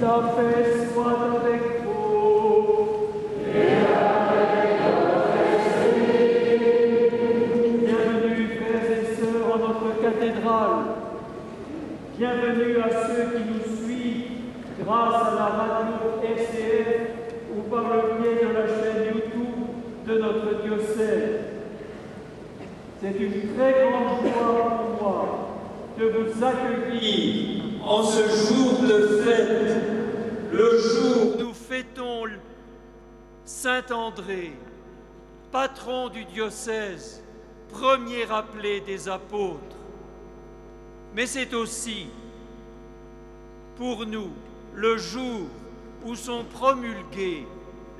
La paix soit avec vous. Et avec votre esprit. Bienvenue, frères et sœurs, en notre cathédrale. Bienvenue à ceux qui nous suivent grâce à la radio RCF ou par le biais de la chaîne YouTube de notre diocèse. C'est une très grande joie pour moi de vous accueillir en ce jour de fête, le jour où nous fêtons Saint André, patron du diocèse, premier appelé des apôtres. Mais c'est aussi, pour nous, le jour où sont promulguées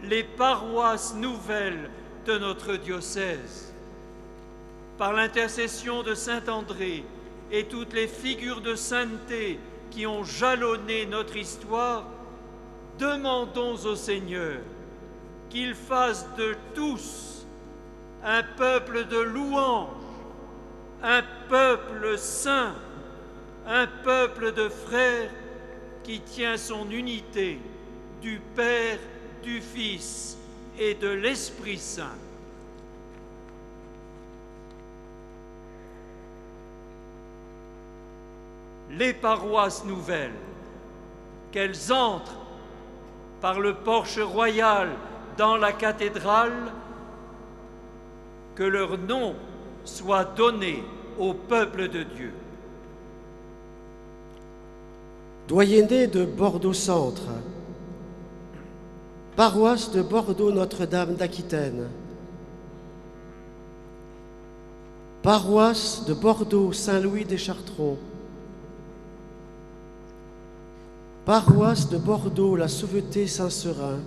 les paroisses nouvelles de notre diocèse. Par l'intercession de Saint André et toutes les figures de sainteté qui ont jalonné notre histoire, demandons au Seigneur qu'il fasse de tous un peuple de louanges, un peuple saint, un peuple de frères qui tient son unité du Père, du Fils et de l'Esprit Saint. Les paroisses nouvelles, qu'elles entrent par le porche royal dans la cathédrale, que leur nom soit donné au peuple de Dieu. Doyenné de Bordeaux-Centre, paroisse de Bordeaux Notre-Dame d'Aquitaine, paroisse de Bordeaux Saint-Louis des Chartrons, paroisse de Bordeaux La Sauveté Saint-Seurin,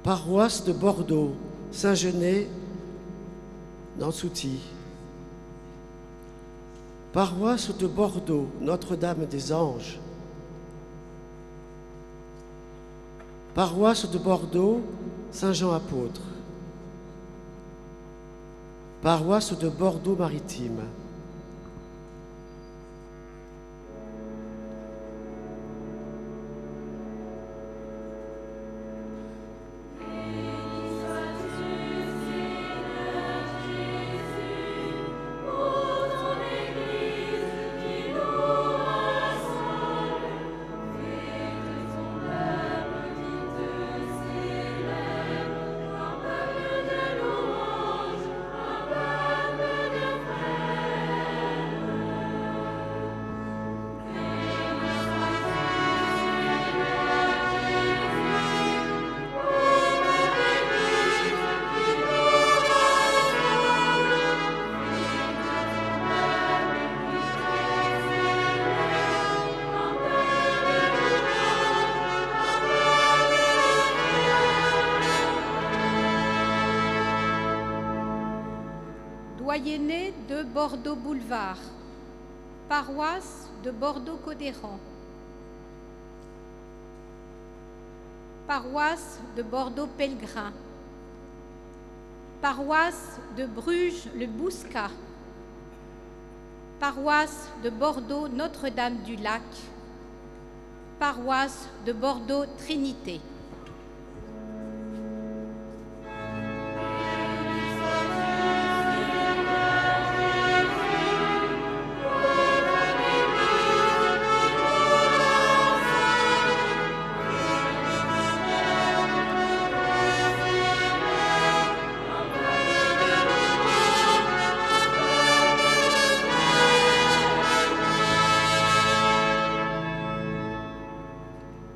paroisse de Bordeaux Saint-Genet Nansouty, paroisse de Bordeaux Notre-Dame des Anges, paroisse de Bordeaux Saint-Jean-Apôtre, paroisse de Bordeaux Maritime. Doyenné de Bordeaux Boulevard, paroisse de Bordeaux-Codéran, paroisse de Bordeaux-Pèlerin, paroisse de Bruges-le-Bouscat, paroisse de Bordeaux Notre-Dame-du-Lac, paroisse de Bordeaux Trinité.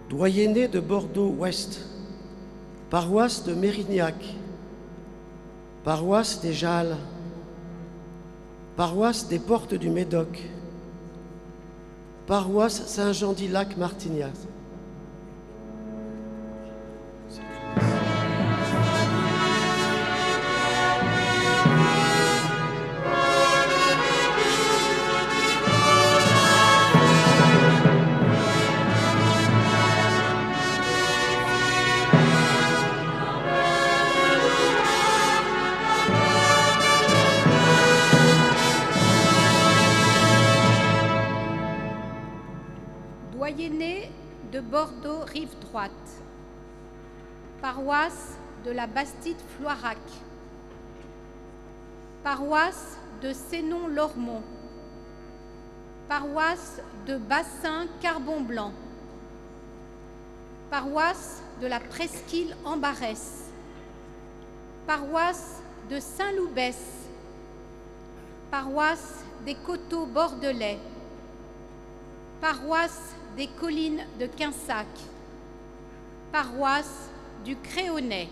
Doyenné de Bordeaux-Ouest, paroisse de Mérignac, paroisse des Jalles, paroisse des Portes du Médoc, paroisse Saint-Jean-d'Illac-Martignac. Doyenné de Bordeaux rive droite. Paroisse de la Bastide-Floirac. Paroisse de Sénon-Lormont. Paroisse de Bassin-Carbon-Blanc. Paroisse de la Presqu'île en Barès. Paroisse de Saint-Loubès. Paroisse des Coteaux bordelais. Paroisse des Collines de Quinsac. Paroisse du Créonais.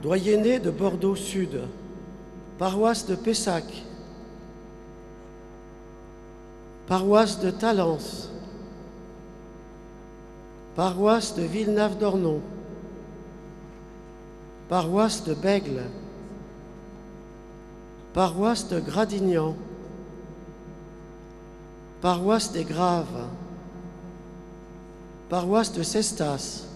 Doyenné de Bordeaux Sud, paroisse de Pessac, paroisse de Talence, paroisse de Villeneuve-d'Ornon, paroisse de Bègle, paroisse de Gradignan, paroisse des Graves, paroisse de Cestas,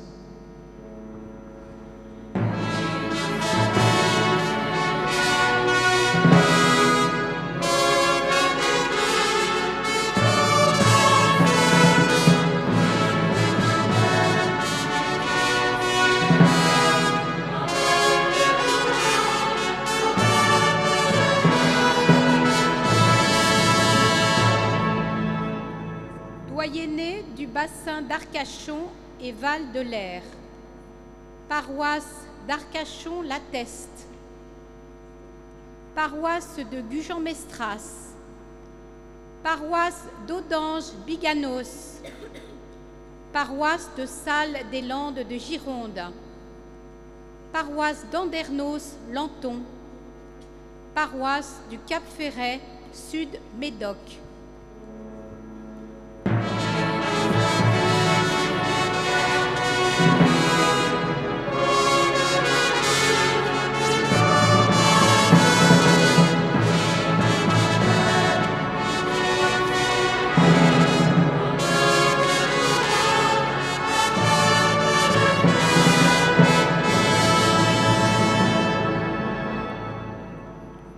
Doyenné du bassin d'Arcachon et Val de l'Air. Paroisse d'Arcachon-la-Teste. Paroisse de Gujan-Mestras. Paroisse d'Audange-Biganos. Paroisse de Salles-des-Landes de Gironde. Paroisse d'Andernos-Lanton. Paroisse du Cap-Ferret, Sud-Médoc.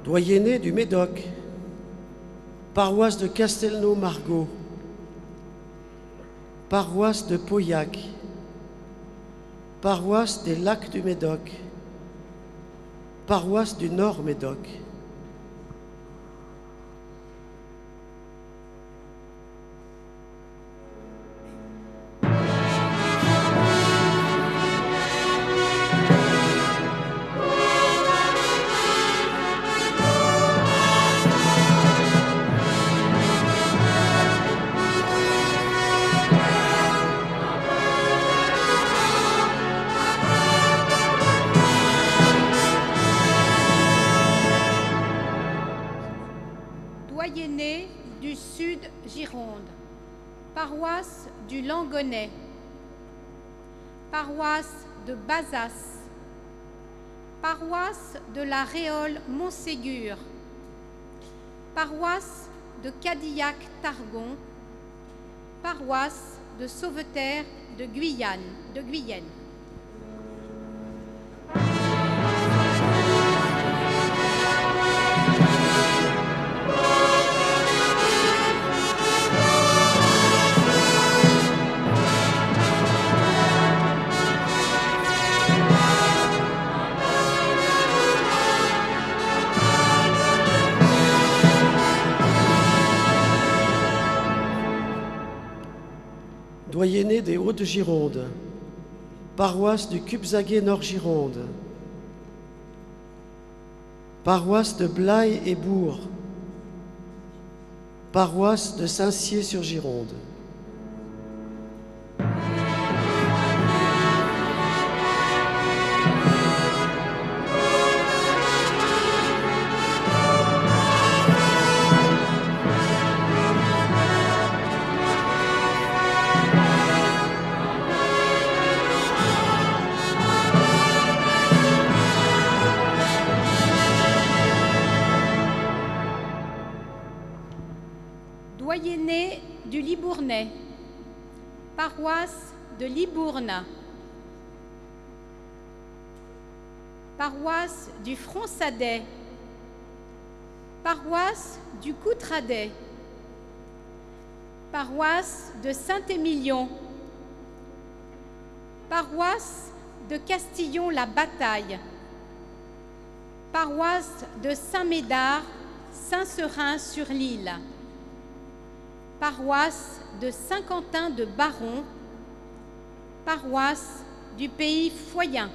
Doyenné du Médoc, paroisse de Castelnau-Margaux, paroisse de Pauillac, paroisse des Lacs du Médoc, paroisse du Nord-Médoc. Doyenné du Sud Gironde. Paroisse du Langonnet. Paroisse de Bazas. Paroisse de la Réole Montségur. Paroisse de Cadillac-Targon. Paroisse de Sauveterre de Guyenne. Doyenné des Hauts-de-Gironde, paroisse du Cubzaguet-Nord-Gironde, paroisse de Blaye et Bourg, paroisse de Saint-Cier-sur-Gironde. Tournai, paroisse de Libourne, paroisse du Fronçadet, paroisse du Couttradet, paroisse de Saint-Émilion, paroisse de Castillon-la-Bataille, paroisse de Saint-Médard, Saint-Seurin-sur-l'Île, paroisse de Saint-Quentin de Baron, paroisse du pays Foyen.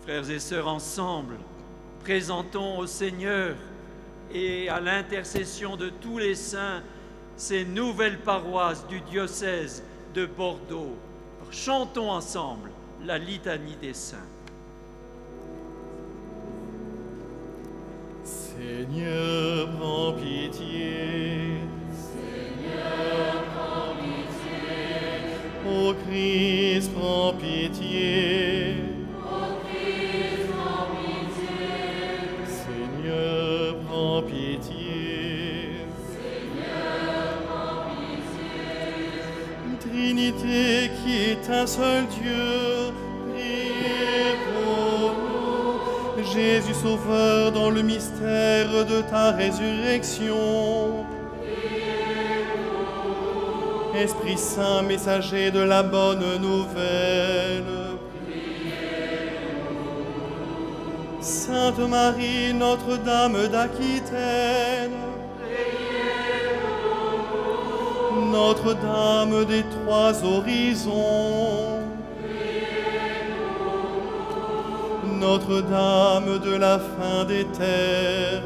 Frères et sœurs, ensemble, présentons au Seigneur et à l'intercession de tous les saints ces nouvelles paroisses du diocèse de Bordeaux. Chantons ensemble la litanie des saints. Seigneur, prends pitié. Seigneur, prends pitié. Ô Christ, prends pitié. Ô Christ, prends pitié. Seigneur, prends pitié. Seigneur, prends pitié. Trinité qui est un seul Dieu, priez pour nous. Jésus Sauveur, dans le mystère de ta résurrection. Esprit Saint, messager de la bonne nouvelle. Sainte Marie, Notre-Dame d'Aquitaine. Notre-Dame des trois horizons. Notre-Dame de la fin des terres.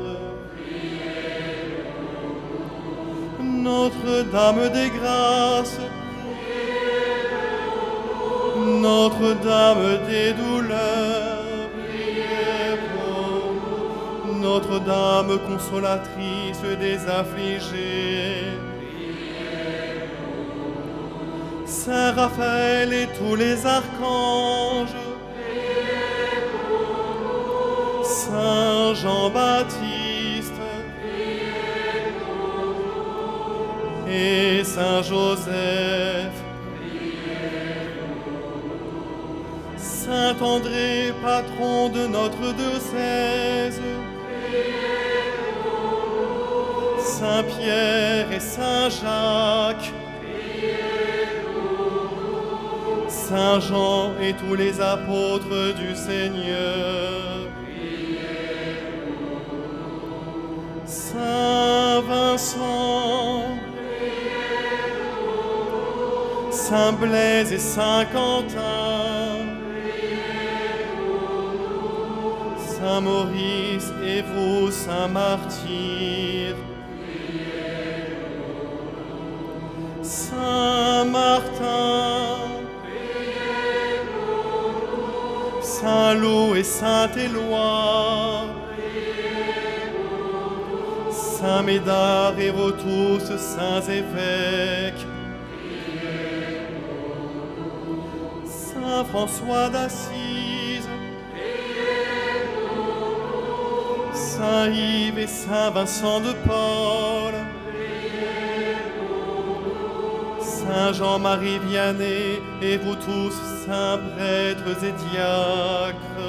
Notre-Dame des grâces. Notre-Dame des douleurs. Priez pour nous. Notre-Dame consolatrice des affligés. Saint Raphaël et tous les archanges. Saint Jean-Baptiste et Saint Joseph, Saint André, patron de notre diocèse, Saint Pierre et Saint Jacques, Saint Jean et tous les apôtres du Seigneur, Saint Vincent, Saint Blaise et Saint Quentin, Saint Maurice et vous, Saint Martyr, Saint Martin, Saint Loup et Saint Éloi, Saint Médard et vous tous, saints évêques, Saint François d'Assise, Saint Yves et Saint Vincent de Paul, Saint Jean-Marie Vianney et vous tous, saints prêtres et diacres,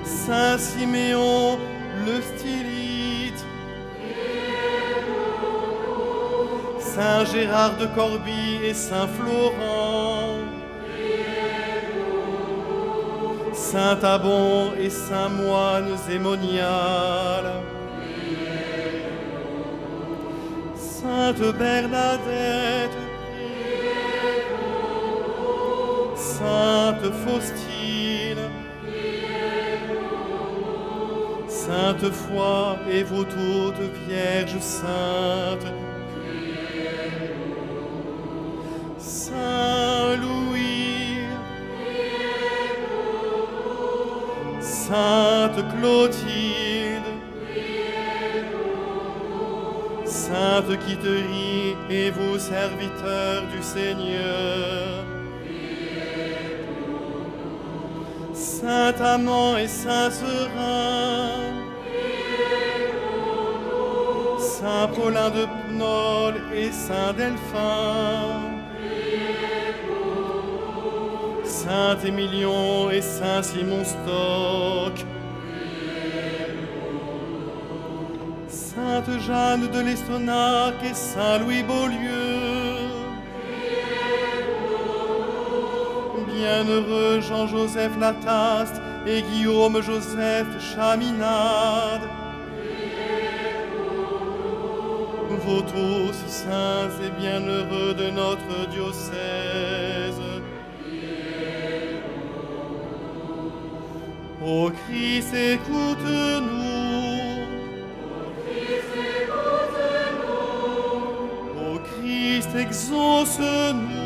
Saint Siméon le Stylite, Saint Gérard de Corbie et Saint Florent, Saint Abon et Saint Moine Zémonial, Sainte Bernadette, Sainte Faustine, sainte foi et vous toutes vierges saintes. Saint Louis, Sainte Clotilde, Sainte Quitterie et vous serviteurs du Seigneur, Saint Amand et Saint Serin, Saint Paulin de Pnol et Saint Delphin, Saint Émilion et Saint Simon Stock, Sainte Jeanne de l'Estonac et Saint Louis Beaulieu, bienheureux Jean-Joseph Lataste et Guillaume Joseph Chaminade, vous tous saints et bienheureux de notre diocèse. Ô Christ, écoute-nous. Ô Christ, exauce-nous.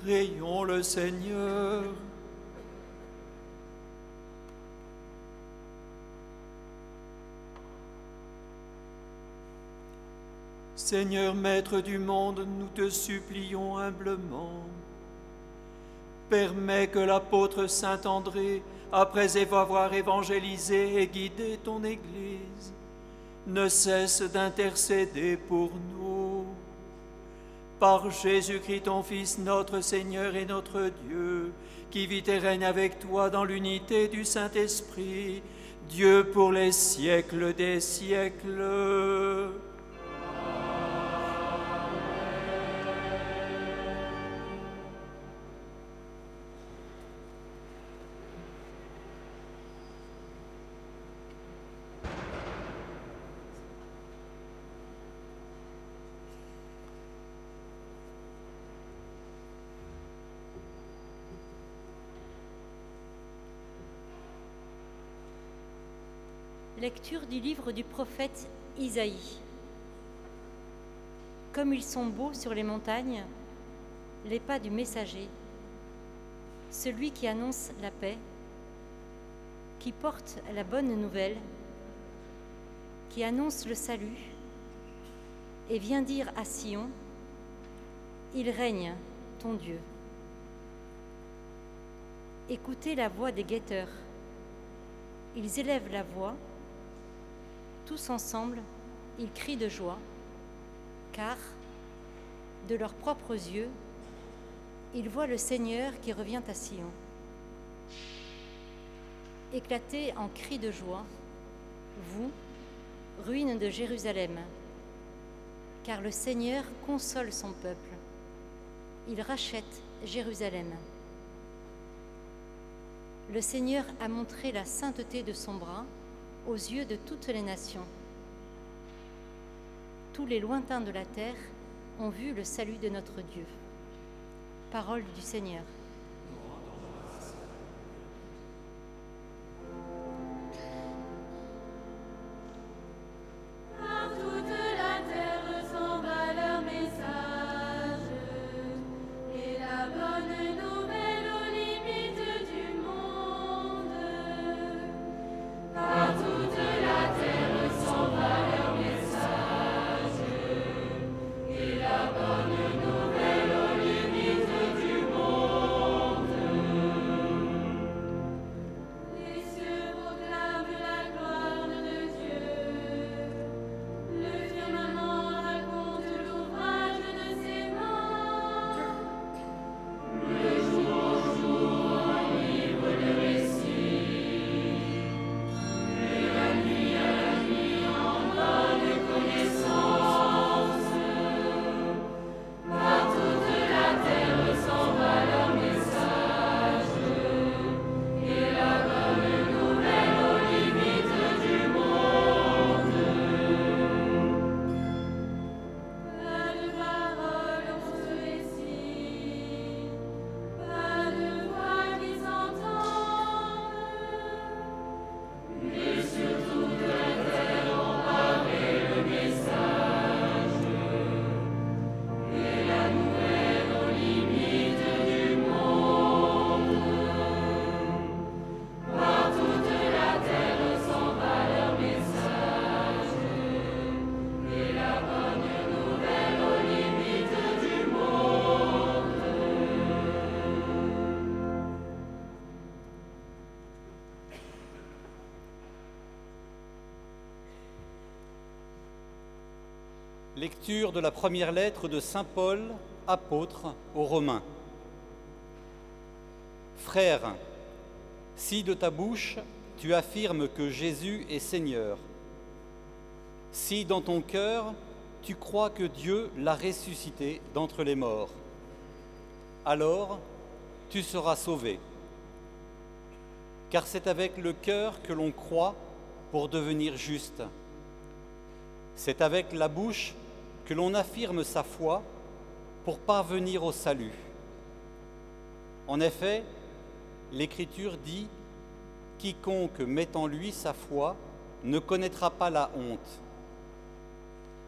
Prions le Seigneur. Seigneur, Maître du monde, nous te supplions humblement. Permets que l'apôtre saint André, après avoir évangélisé et guidé ton Église, ne cesse d'intercéder pour nous. Par Jésus-Christ, ton Fils, notre Seigneur et notre Dieu, qui vit et règne avec toi dans l'unité du Saint-Esprit, Dieu pour les siècles des siècles. Lecture du livre du prophète Isaïe. Comme ils sont beaux sur les montagnes, les pas du messager, celui qui annonce la paix, qui porte la bonne nouvelle, qui annonce le salut, et vient dire à Sion, il règne, ton Dieu. Écoutez la voix des guetteurs. Ils élèvent la voix. Tous ensemble, ils crient de joie, car, de leurs propres yeux, ils voient le Seigneur qui revient à Sion. Éclatez en cris de joie, vous, ruines de Jérusalem, car le Seigneur console son peuple. Il rachète Jérusalem. Le Seigneur a montré la sainteté de son bras aux yeux de toutes les nations. Tous les lointains de la terre ont vu le salut de notre Dieu. Parole du Seigneur. Lecture de la première lettre de saint Paul, apôtre aux Romains. Frère, si de ta bouche tu affirmes que Jésus est Seigneur, si dans ton cœur tu crois que Dieu l'a ressuscité d'entre les morts, alors tu seras sauvé. Car c'est avec le cœur que l'on croit pour devenir juste. C'est avec la bouche que l'on affirme sa foi pour parvenir au salut. En effet, l'Écriture dit « Quiconque met en lui sa foi ne connaîtra pas la honte ».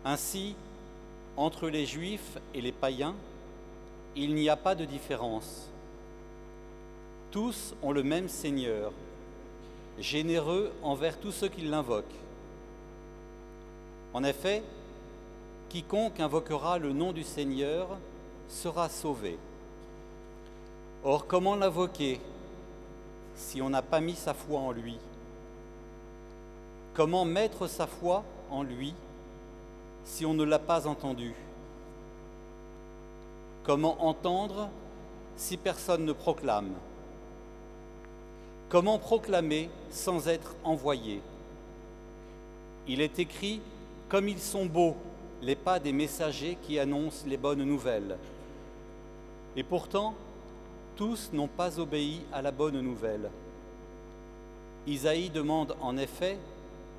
Ainsi, entre les Juifs et les païens, il n'y a pas de différence. Tous ont le même Seigneur, généreux envers tous ceux qui l'invoquent. En effet, quiconque invoquera le nom du Seigneur sera sauvé. Or, comment l'invoquer si on n'a pas mis sa foi en lui? Comment mettre sa foi en lui si on ne l'a pas entendu? Comment entendre si personne ne proclame? Comment proclamer sans être envoyé? Il est écrit « Comme ils sont beaux les pas des messagers qui annoncent les bonnes nouvelles ». Et pourtant, tous n'ont pas obéi à la bonne nouvelle. Isaïe demande en effet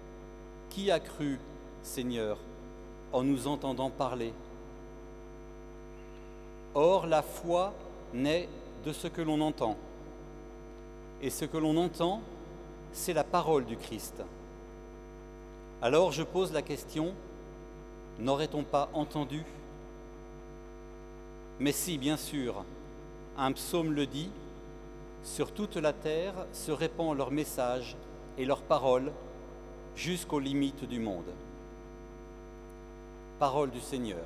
« Qui a cru, Seigneur, en nous entendant parler ?» Or, la foi naît de ce que l'on entend. Et ce que l'on entend, c'est la parole du Christ. Alors je pose la question, n'aurait-on pas entendu? Mais si, bien sûr, un psaume le dit, sur toute la terre se répand leur message et leur parole jusqu'aux limites du monde. Parole du Seigneur.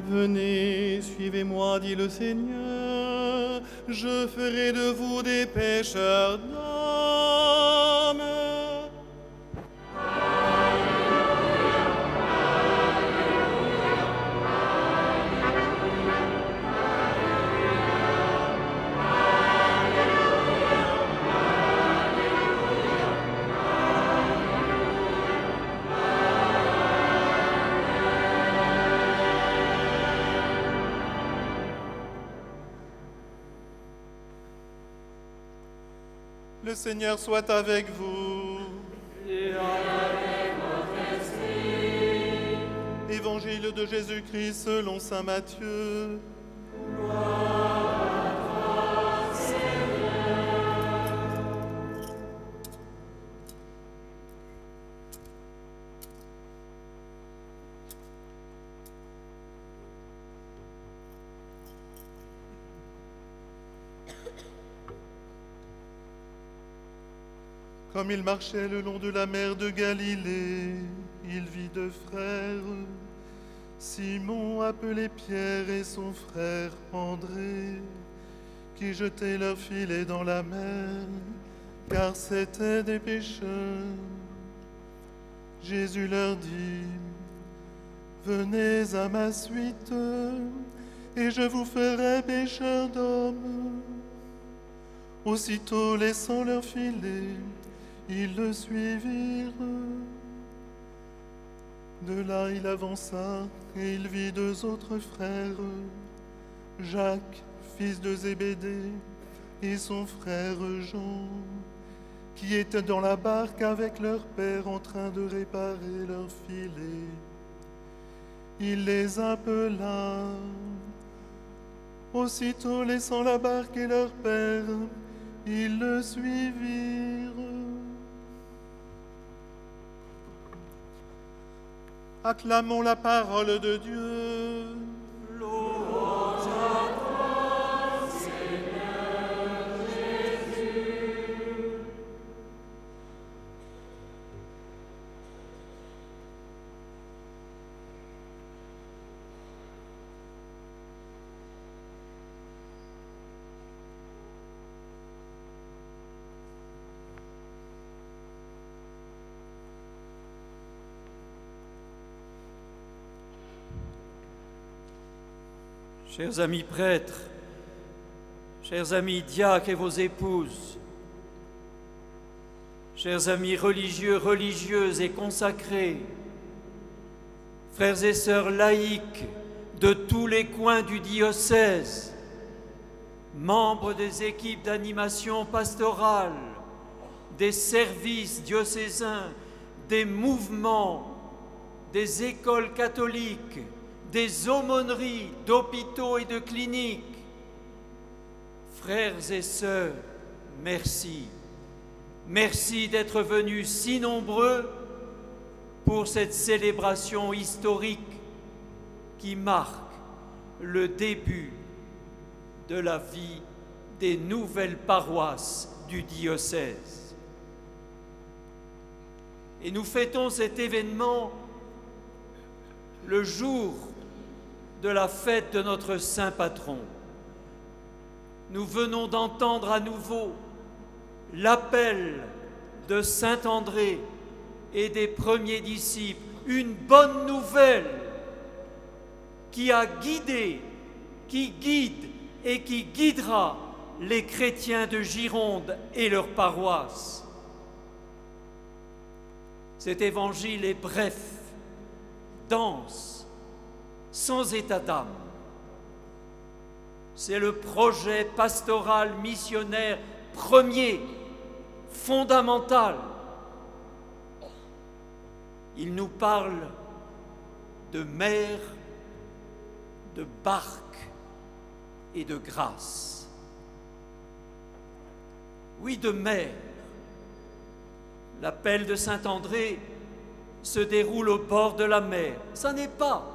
Venez, suivez-moi, dit le Seigneur, je ferai de vous des pêcheurs d'hommes. Le Seigneur soit avec vous. Et avec votre esprit. Évangile de Jésus-Christ selon saint Matthieu. Gloire à toi, Seigneur. Comme il marchait le long de la mer de Galilée, il vit deux frères, Simon appelé Pierre et son frère André, qui jetaient leurs filets dans la mer, car c'étaient des pêcheurs. Jésus leur dit, « Venez à ma suite, et je vous ferai pêcheurs d'hommes. » Aussitôt laissant leurs filets, ils le suivirent. De là, il avança et il vit deux autres frères, Jacques, fils de Zébédée, et son frère Jean, qui étaient dans la barque avec leur père en train de réparer leurs filets. Il les appela. Aussitôt, laissant la barque et leur père, ils le suivirent. Acclamons la parole de Dieu. Louange à toi, Seigneur Jésus. Chers amis prêtres, chers amis diacres et vos épouses, chers amis religieux, religieuses et consacrés, frères et sœurs laïcs de tous les coins du diocèse, membres des équipes d'animation pastorale, des services diocésains, des mouvements, des écoles catholiques, des aumôneries, d'hôpitaux et de cliniques. Frères et sœurs, merci. Merci d'être venus si nombreux pour cette célébration historique qui marque le début de la vie des nouvelles paroisses du diocèse. Et nous fêtons cet événement le jour de la fête de notre saint patron. Nous venons d'entendre à nouveau l'appel de saint André et des premiers disciples, une bonne nouvelle qui a guidé, qui guide et qui guidera les chrétiens de Gironde et leurs paroisses. Cet évangile est bref, dense, sans état d'âme. C'est le projet pastoral missionnaire premier, fondamental. Il nous parle de mer, de barque et de grâce. Oui, de mer. L'appel de saint André se déroule au bord de la mer. Ça n'est pas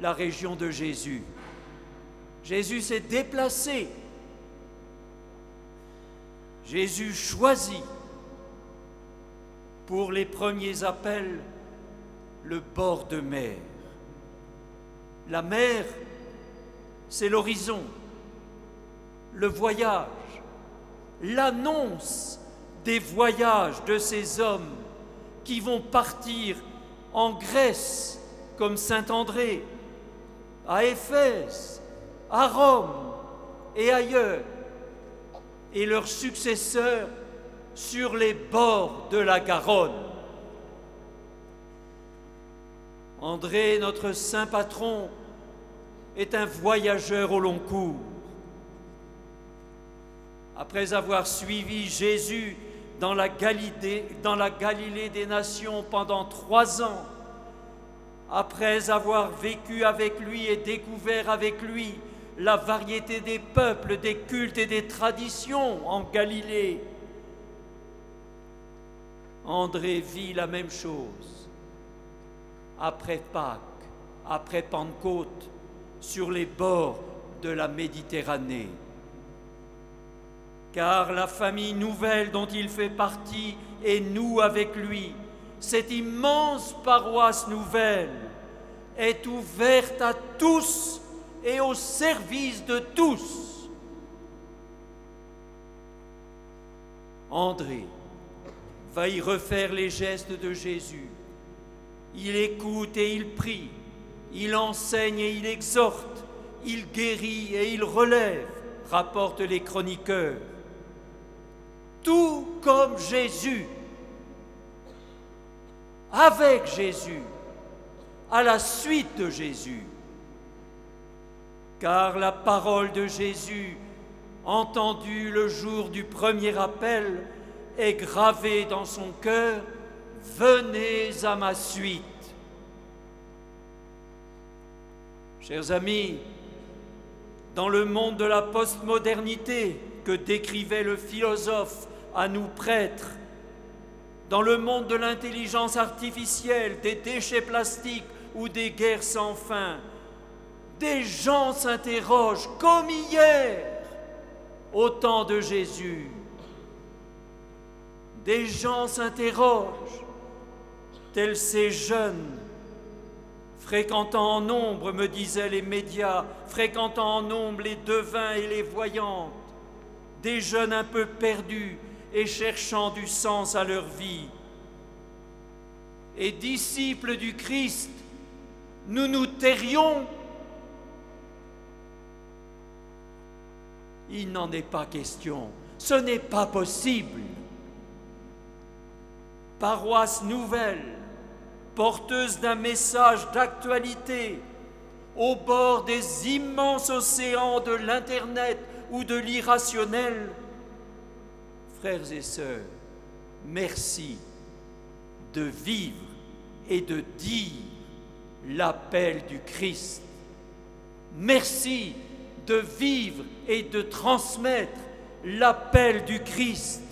la région de Jésus. Jésus s'est déplacé. Jésus choisit pour les premiers appels le bord de mer. La mer, c'est l'horizon, le voyage, l'annonce des voyages de ces hommes qui vont partir en Grèce, comme saint André, à Éphèse, à Rome et ailleurs, et leurs successeurs sur les bords de la Garonne. André, notre saint patron, est un voyageur au long cours. Après avoir suivi Jésus dans la Galilée des nations pendant 3 ans, après avoir vécu avec lui et découvert avec lui la variété des peuples, des cultes et des traditions en Galilée, André vit la même chose après Pâques, après Pentecôte, sur les bords de la Méditerranée. Car la famille nouvelle dont il fait partie et nous avec lui, cette immense paroisse nouvelle, est ouverte à tous et au service de tous. André va y refaire les gestes de Jésus. Il écoute et il prie, il enseigne et il exhorte, il guérit et il relève, rapportent les chroniqueurs. Tout comme Jésus, avec Jésus, à la suite de Jésus. Car la parole de Jésus, entendue le jour du premier appel, est gravée dans son cœur: « Venez à ma suite ». Chers amis, dans le monde de la postmodernité que décrivait le philosophe à nous prêtres, dans le monde de l'intelligence artificielle, des déchets plastiques ou des guerres sans fin, des gens s'interrogent comme hier, au temps de Jésus. Des gens s'interrogent, tels ces jeunes, fréquentant en nombre, me disaient les médias, fréquentant en nombre les devins et les voyantes, des jeunes un peu perdus et cherchant du sens à leur vie. Et disciples du Christ, nous nous tairions? Il n'en est pas question, ce n'est pas possible. Paroisse nouvelle, porteuse d'un message d'actualité, au bord des immenses océans de l'Internet ou de l'irrationnel. Frères et sœurs, merci de vivre et de dire l'appel du Christ. Merci de vivre et de transmettre l'appel du Christ.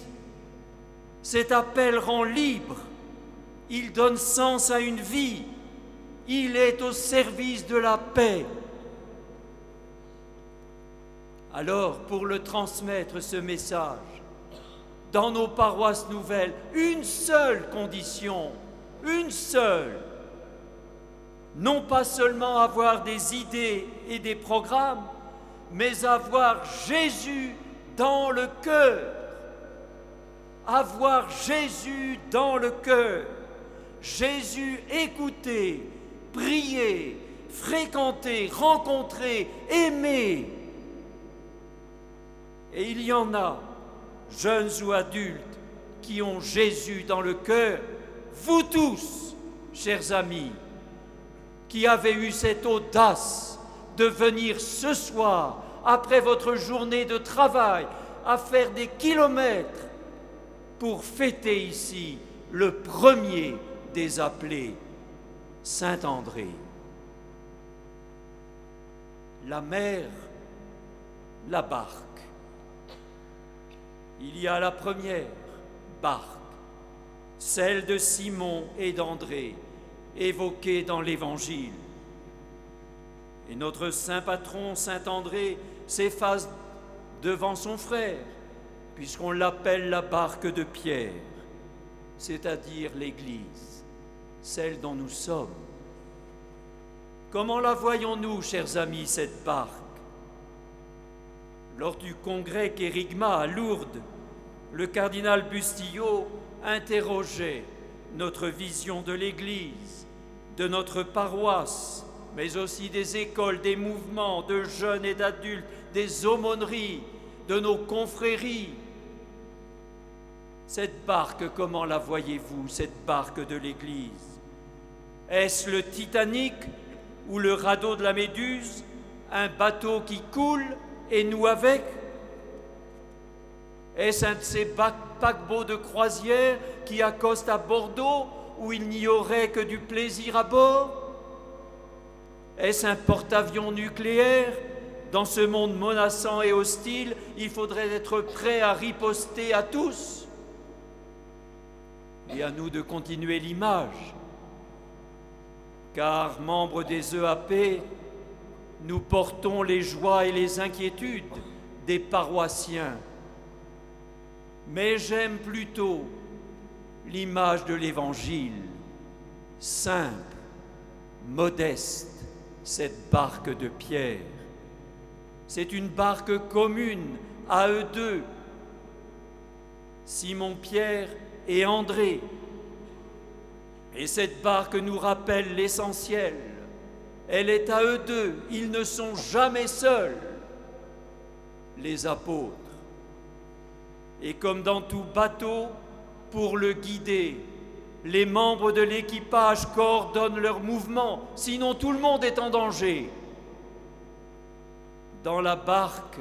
Cet appel rend libre, il donne sens à une vie, il est au service de la paix. Alors, pour le transmettre, ce message, dans nos paroisses nouvelles, une seule condition, une seule, non pas seulement avoir des idées et des programmes, mais avoir Jésus dans le cœur. Avoir Jésus dans le cœur. Jésus écouter, prier, fréquenter, rencontrer, aimer. Et il y en a, jeunes ou adultes, qui ont Jésus dans le cœur. Vous tous, chers amis, qui avez eu cette audace de venir ce soir, après votre journée de travail, à faire des kilomètres pour fêter ici le premier des appelés, Saint-André. La mer, la barque. Il y a la première barque, celle de Simon et d'André, évoquée dans l'Évangile. Et notre saint patron, Saint-André, s'efface devant son frère, puisqu'on l'appelle la barque de Pierre, c'est-à-dire l'Église, celle dont nous sommes. Comment la voyons-nous, chers amis, cette barque? Lors du congrès Kérigma à Lourdes, le cardinal Bustillo interrogeait notre vision de l'Église, de notre paroisse, mais aussi des écoles, des mouvements de jeunes et d'adultes, des aumôneries, de nos confréries. Cette barque, comment la voyez-vous, cette barque de l'Église? Est-ce le Titanic ou le radeau de la Méduse, un bateau qui coule et nous avec? Est-ce un de ces paquebots de croisière qui accostent à Bordeaux où il n'y aurait que du plaisir à bord? Est-ce un porte-avions nucléaire? Dans ce monde menaçant et hostile, il faudrait être prêt à riposter à tous. Et à nous de continuer l'image, car, membres des EAP, nous portons les joies et les inquiétudes des paroissiens. Mais j'aime plutôt l'image de l'Évangile, simple, modeste, cette barque de Pierre. C'est une barque commune à eux deux, Simon-Pierre et André. Et cette barque nous rappelle l'essentiel. Elle est à eux deux, ils ne sont jamais seuls, les apôtres. Et comme dans tout bateau, pour le guider, les membres de l'équipage coordonnent leurs mouvements, sinon tout le monde est en danger. Dans la barque,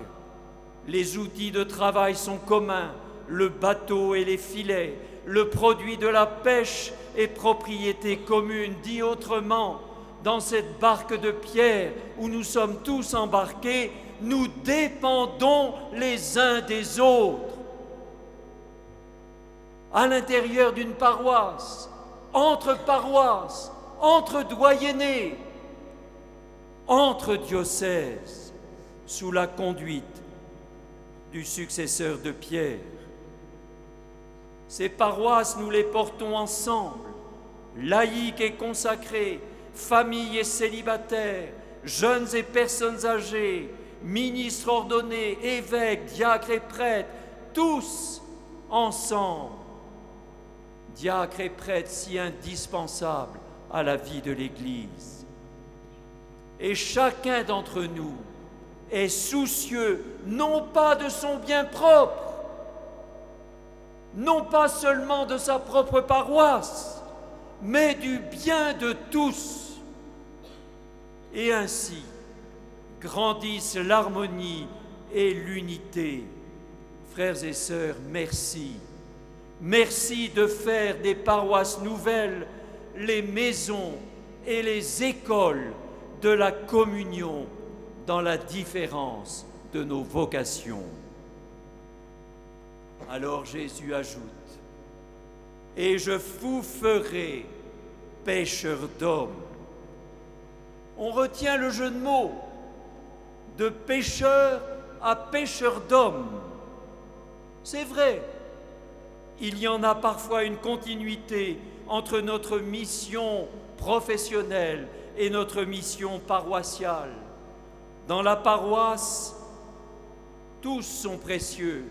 les outils de travail sont communs, le bateau et les filets, le produit de la pêche est propriété commune. Dit autrement, dans cette barque de Pierre où nous sommes tous embarqués, nous dépendons les uns des autres. à l'intérieur d'une paroisse, entre doyennés, entre diocèses, sous la conduite du successeur de Pierre. Ces paroisses, nous les portons ensemble, laïcs et consacrés, familles et célibataires, jeunes et personnes âgées, ministres ordonnés, évêques, diacres et prêtres, tous ensemble. Diacres et prêtres si indispensables à la vie de l'Église. Et chacun d'entre nous est soucieux non pas de son bien propre, non pas seulement de sa propre paroisse, mais du bien de tous. Et ainsi grandissent l'harmonie et l'unité. Frères et sœurs, merci. Merci de faire des paroisses nouvelles les maisons et les écoles de la communion dans la différence de nos vocations. Alors Jésus ajoute, « Et je vous ferai pêcheurs d'hommes. » On retient le jeu de mots, de pêcheur à pêcheur d'hommes. C'est vrai, il y en a parfois une continuité entre notre mission professionnelle et notre mission paroissiale. Dans la paroisse, tous sont précieux,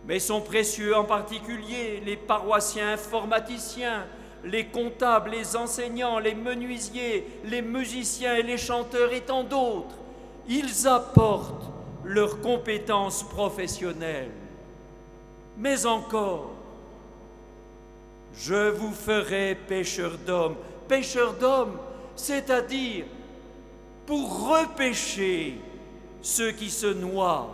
mais sont précieux en particulier les paroissiens informaticiens, les comptables, les enseignants, les menuisiers, les musiciens et les chanteurs et tant d'autres. Ils apportent leurs compétences professionnelles. Mais encore, je vous ferai pêcheurs d'hommes. Pêcheurs d'hommes, c'est-à-dire pour repêcher ceux qui se noient,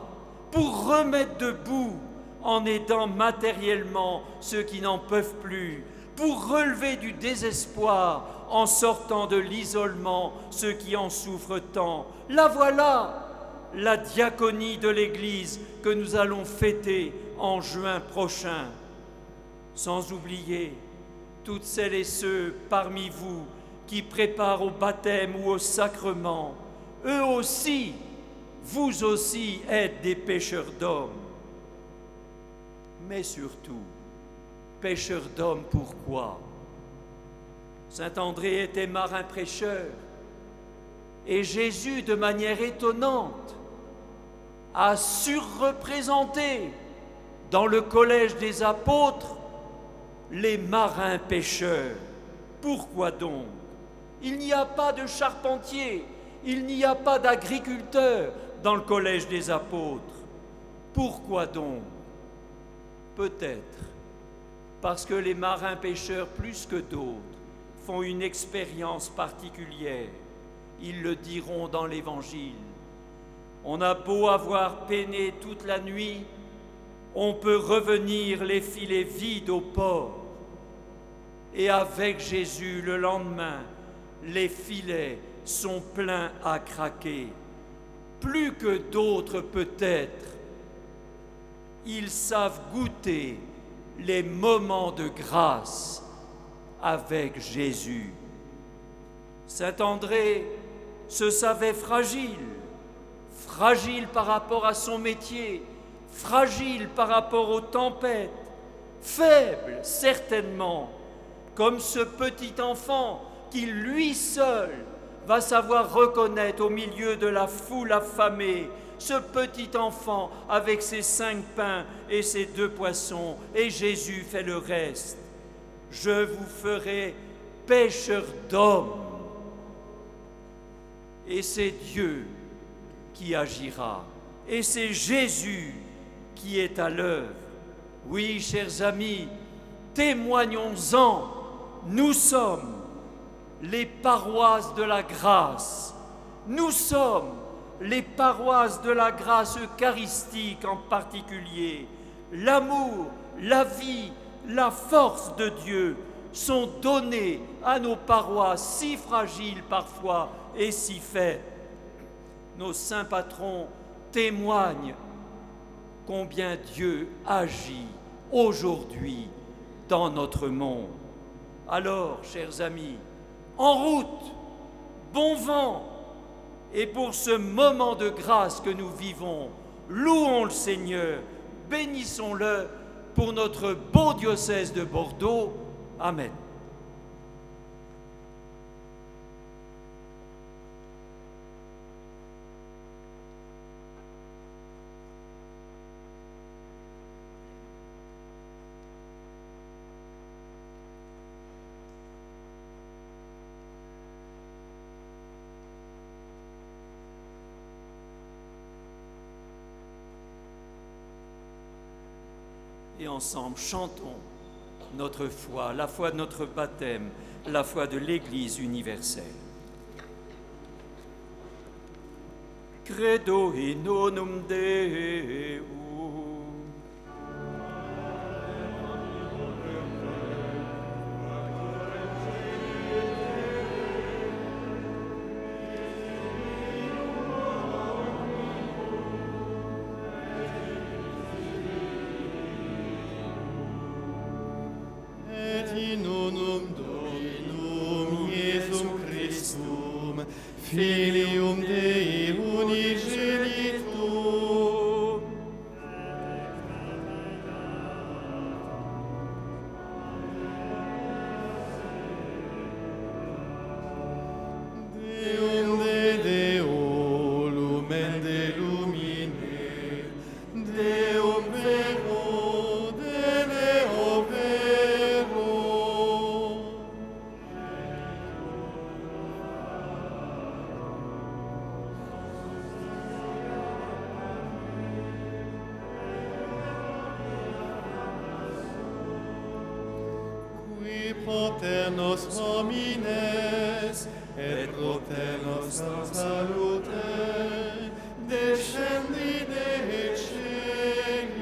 pour remettre debout en aidant matériellement ceux qui n'en peuvent plus, pour relever du désespoir en sortant de l'isolement ceux qui en souffrent tant. La voilà, la diaconie de l'Église que nous allons fêter en juin prochain. Sans oublier toutes celles et ceux parmi vous qui préparent au baptême ou au sacrement. Eux aussi, vous aussi êtes des pêcheurs d'hommes. Mais surtout, pêcheurs d'hommes, pourquoi? Saint André était marin-prêcheur, et Jésus, de manière étonnante, a surreprésenté dans le collège des apôtres les marins-pêcheurs. Pourquoi donc? Il n'y a pas de charpentier, il n'y a pas d'agriculteur dans le collège des apôtres. Pourquoi donc? Peut-être parce que les marins-pêcheurs, plus que d'autres, font une expérience particulière. Ils le diront dans l'Évangile. On a beau avoir peiné toute la nuit, on peut revenir les filets vides au port. Et avec Jésus, le lendemain, les filets sont pleins à craquer. Plus que d'autres peut-être, ils savent goûter les moments de grâce avec Jésus. Saint André se savait fragile par rapport à son métier, fragile par rapport aux tempêtes, faible certainement, comme ce petit enfant qui lui seul va savoir reconnaître au milieu de la foule affamée, ce petit enfant avec ses 5 pains et ses 2 poissons, et Jésus fait le reste. Je vous ferai pêcheurs d'hommes. Et c'est Dieu qui agira, et c'est Jésus qui est à l'œuvre. Oui, chers amis, témoignons-en, nous sommes les paroisses de la grâce. Nous sommes les paroisses de la grâce eucharistique en particulier. L'amour, la vie, la force de Dieu sont donnés à nos paroisses si fragiles parfois et si faibles. Nos saints patrons témoignent combien Dieu agit aujourd'hui dans notre monde. Alors, chers amis, en route, bon vent, et pour ce moment de grâce que nous vivons, louons le Seigneur, bénissons-le pour notre beau diocèse de Bordeaux. Amen. Et ensemble, chantons notre foi, la foi de notre baptême, la foi de l'Église universelle. Credo in nonum Deum. Filium Dei unigenitum, Deum de Deo, lumen de lumine, Deum vero, de Deo vero. Pater nos homines, et proter nostra salute, descendi de celis.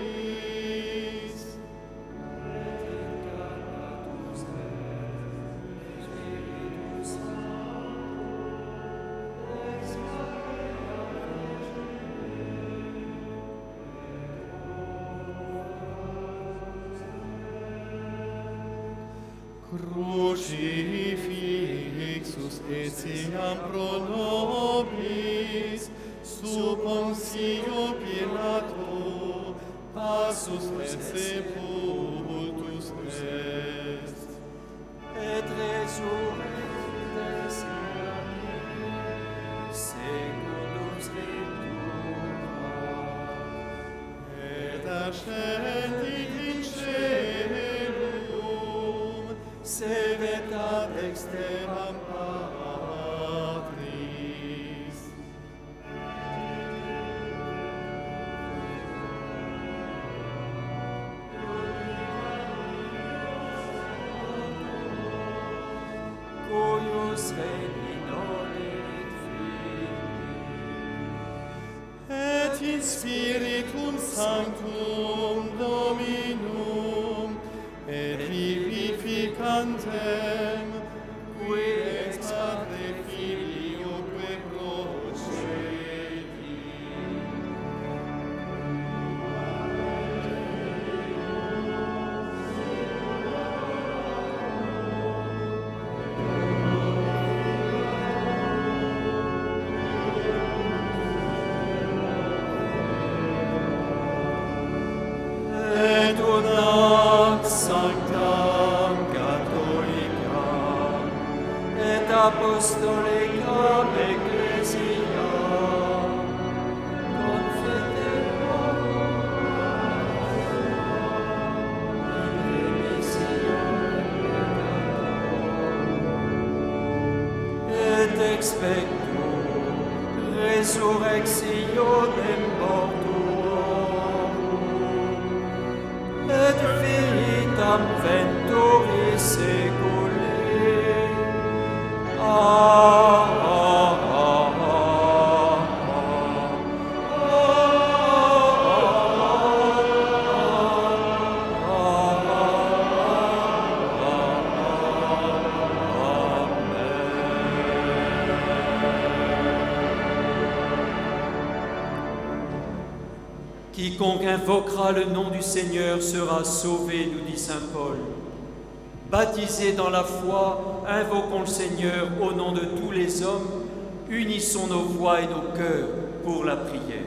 Crucifixus etiam pro nobis, sub Pontio Pilato, passus et sepultus est. Et resurrectes secundum scriptura, Et ascendit in caelum, sedet ad dexteram Patris. cuius regni non erit fili, Et in Spiritum Sanctum Dominum, et vivificantem, qui ex Padre Filioque procedi. Et unam sanctam catholicam, et apostolicam ecclesiam, confiteam in remissionem peccatorum, et expecto resurrectionem mortuorum, et vitam venturis seculi. Quiconque invoquera le nom du Seigneur sera sauvé, nous dit saint Paul. Baptisés dans la foi, invoquons le Seigneur au nom de tous les hommes, unissons nos voix et nos cœurs pour la prière.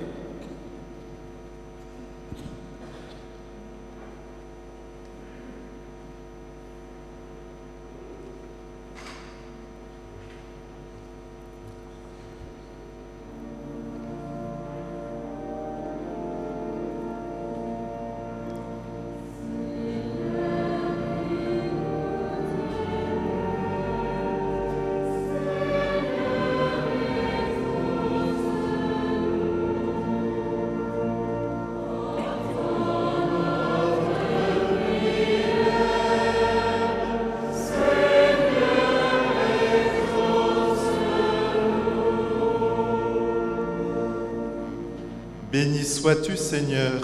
Béni sois-tu, Seigneur,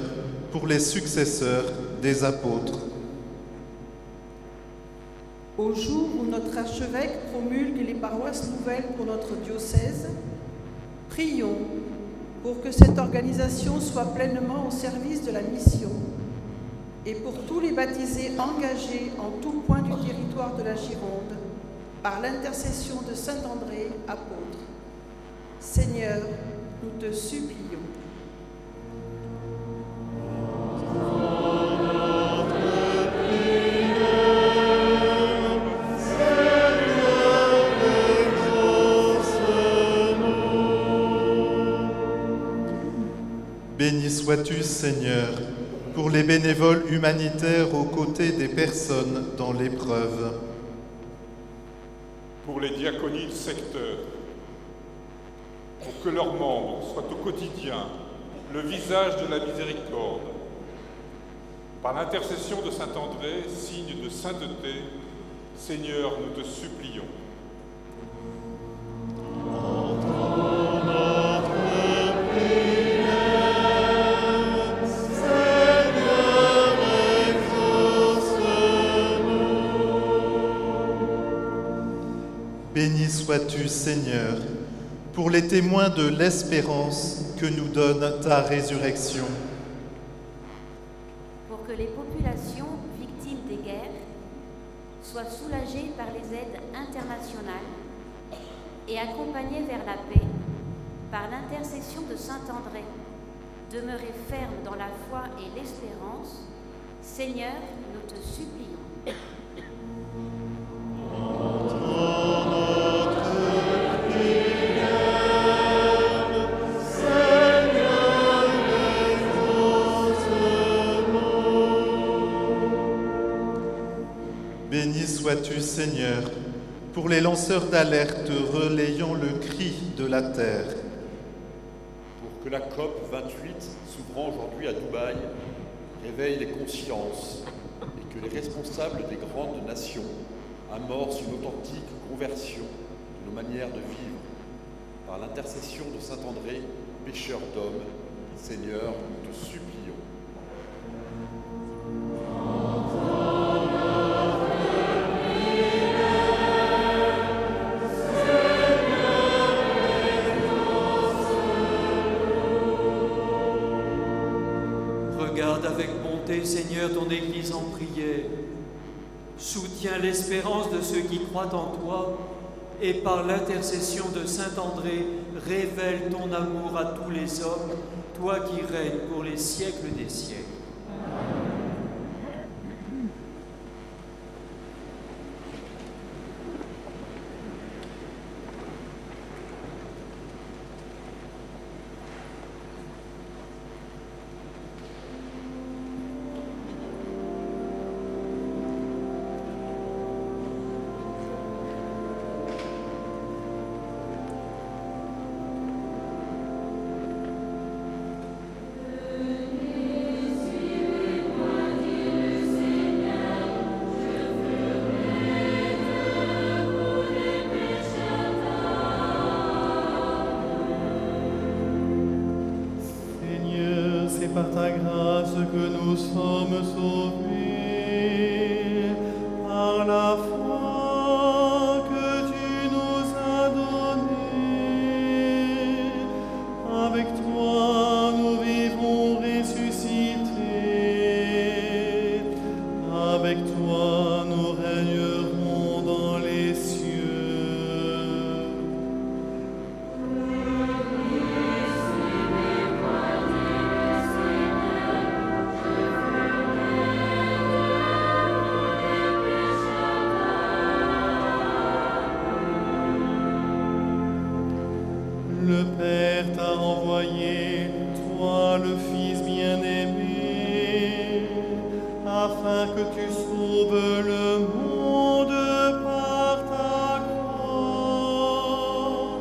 pour les successeurs des apôtres. Au jour où notre archevêque promulgue les paroisses nouvelles pour notre diocèse, prions pour que cette organisation soit pleinement au service de la mission et pour tous les baptisés engagés en tout point du territoire de la Gironde par l'intercession de Saint André, apôtre. Seigneur, nous te supplions. Béni sois-tu, Seigneur, pour les bénévoles humanitaires aux côtés des personnes dans l'épreuve. Pour les diaconies de secteur, pour que leurs membres soient au quotidien le visage de la miséricorde. Par l'intercession de Saint André, signe de sainteté, Seigneur, nous te supplions. Béni sois-tu, Seigneur, pour les témoins de l'espérance que nous donne ta résurrection. Pour que les populations victimes des guerres soient soulagées par les aides internationales et accompagnées vers la paix par l'intercession de Saint André. Demeurez ferme dans la foi et l'espérance. Seigneur, nous te supplions. Béni sois-tu, Seigneur, pour les lanceurs d'alerte relayant le cri de la terre. Pour que la COP 28, s'ouvrant aujourd'hui à Dubaï, réveille les consciences et que les responsables des grandes nations amorcent une authentique conversion de nos manières de vivre. Par l'intercession de Saint André, pécheur d'hommes, Seigneur, nous te supplions. Regarde avec bonté, Seigneur, ton Église en prière. Soutiens l'espérance de ceux qui croient en toi et par l'intercession de Saint André, révèle ton amour à tous les hommes, toi qui règnes pour les siècles des siècles. Par ta grâce que nous sommes sauvés, par la foi que tu nous as donnée. Avec toi nous vivons ressuscités, avec toi nous régnons. Le Père t'a envoyé, toi le Fils bien-aimé, afin que tu sauves le monde par ta croix.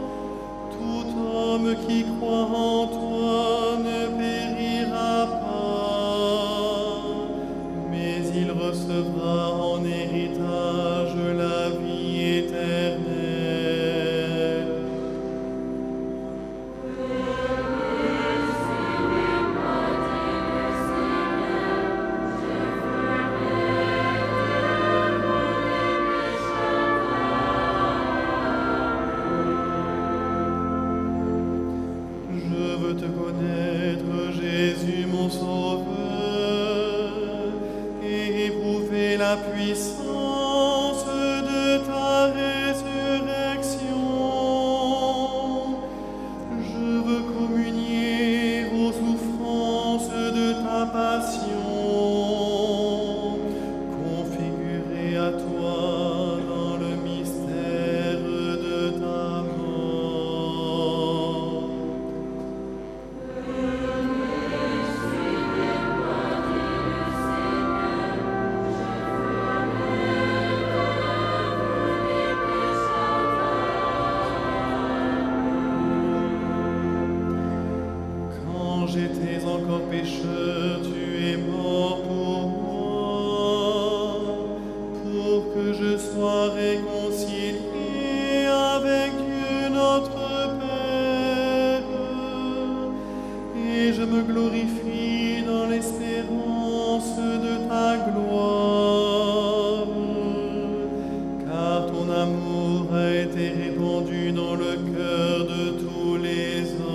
Tout homme qui croit en toi ne périra pas, mais il recevra en héritage la vie éternelle. Je veux te connaître, Jésus mon Sauveur, et éprouver la puissance de ta résurrection. Je veux communier aux souffrances de ta passion, configuré à toi dans le mystère de ta mort. Quand j'étais encore pécheur, tu es mort pour moi, pour que je sois réconcilié avec Dieu notre Père. Et je me glorifie dans l'espérance de ta gloire, car ton amour a été répandu dans le cœur de tous les hommes.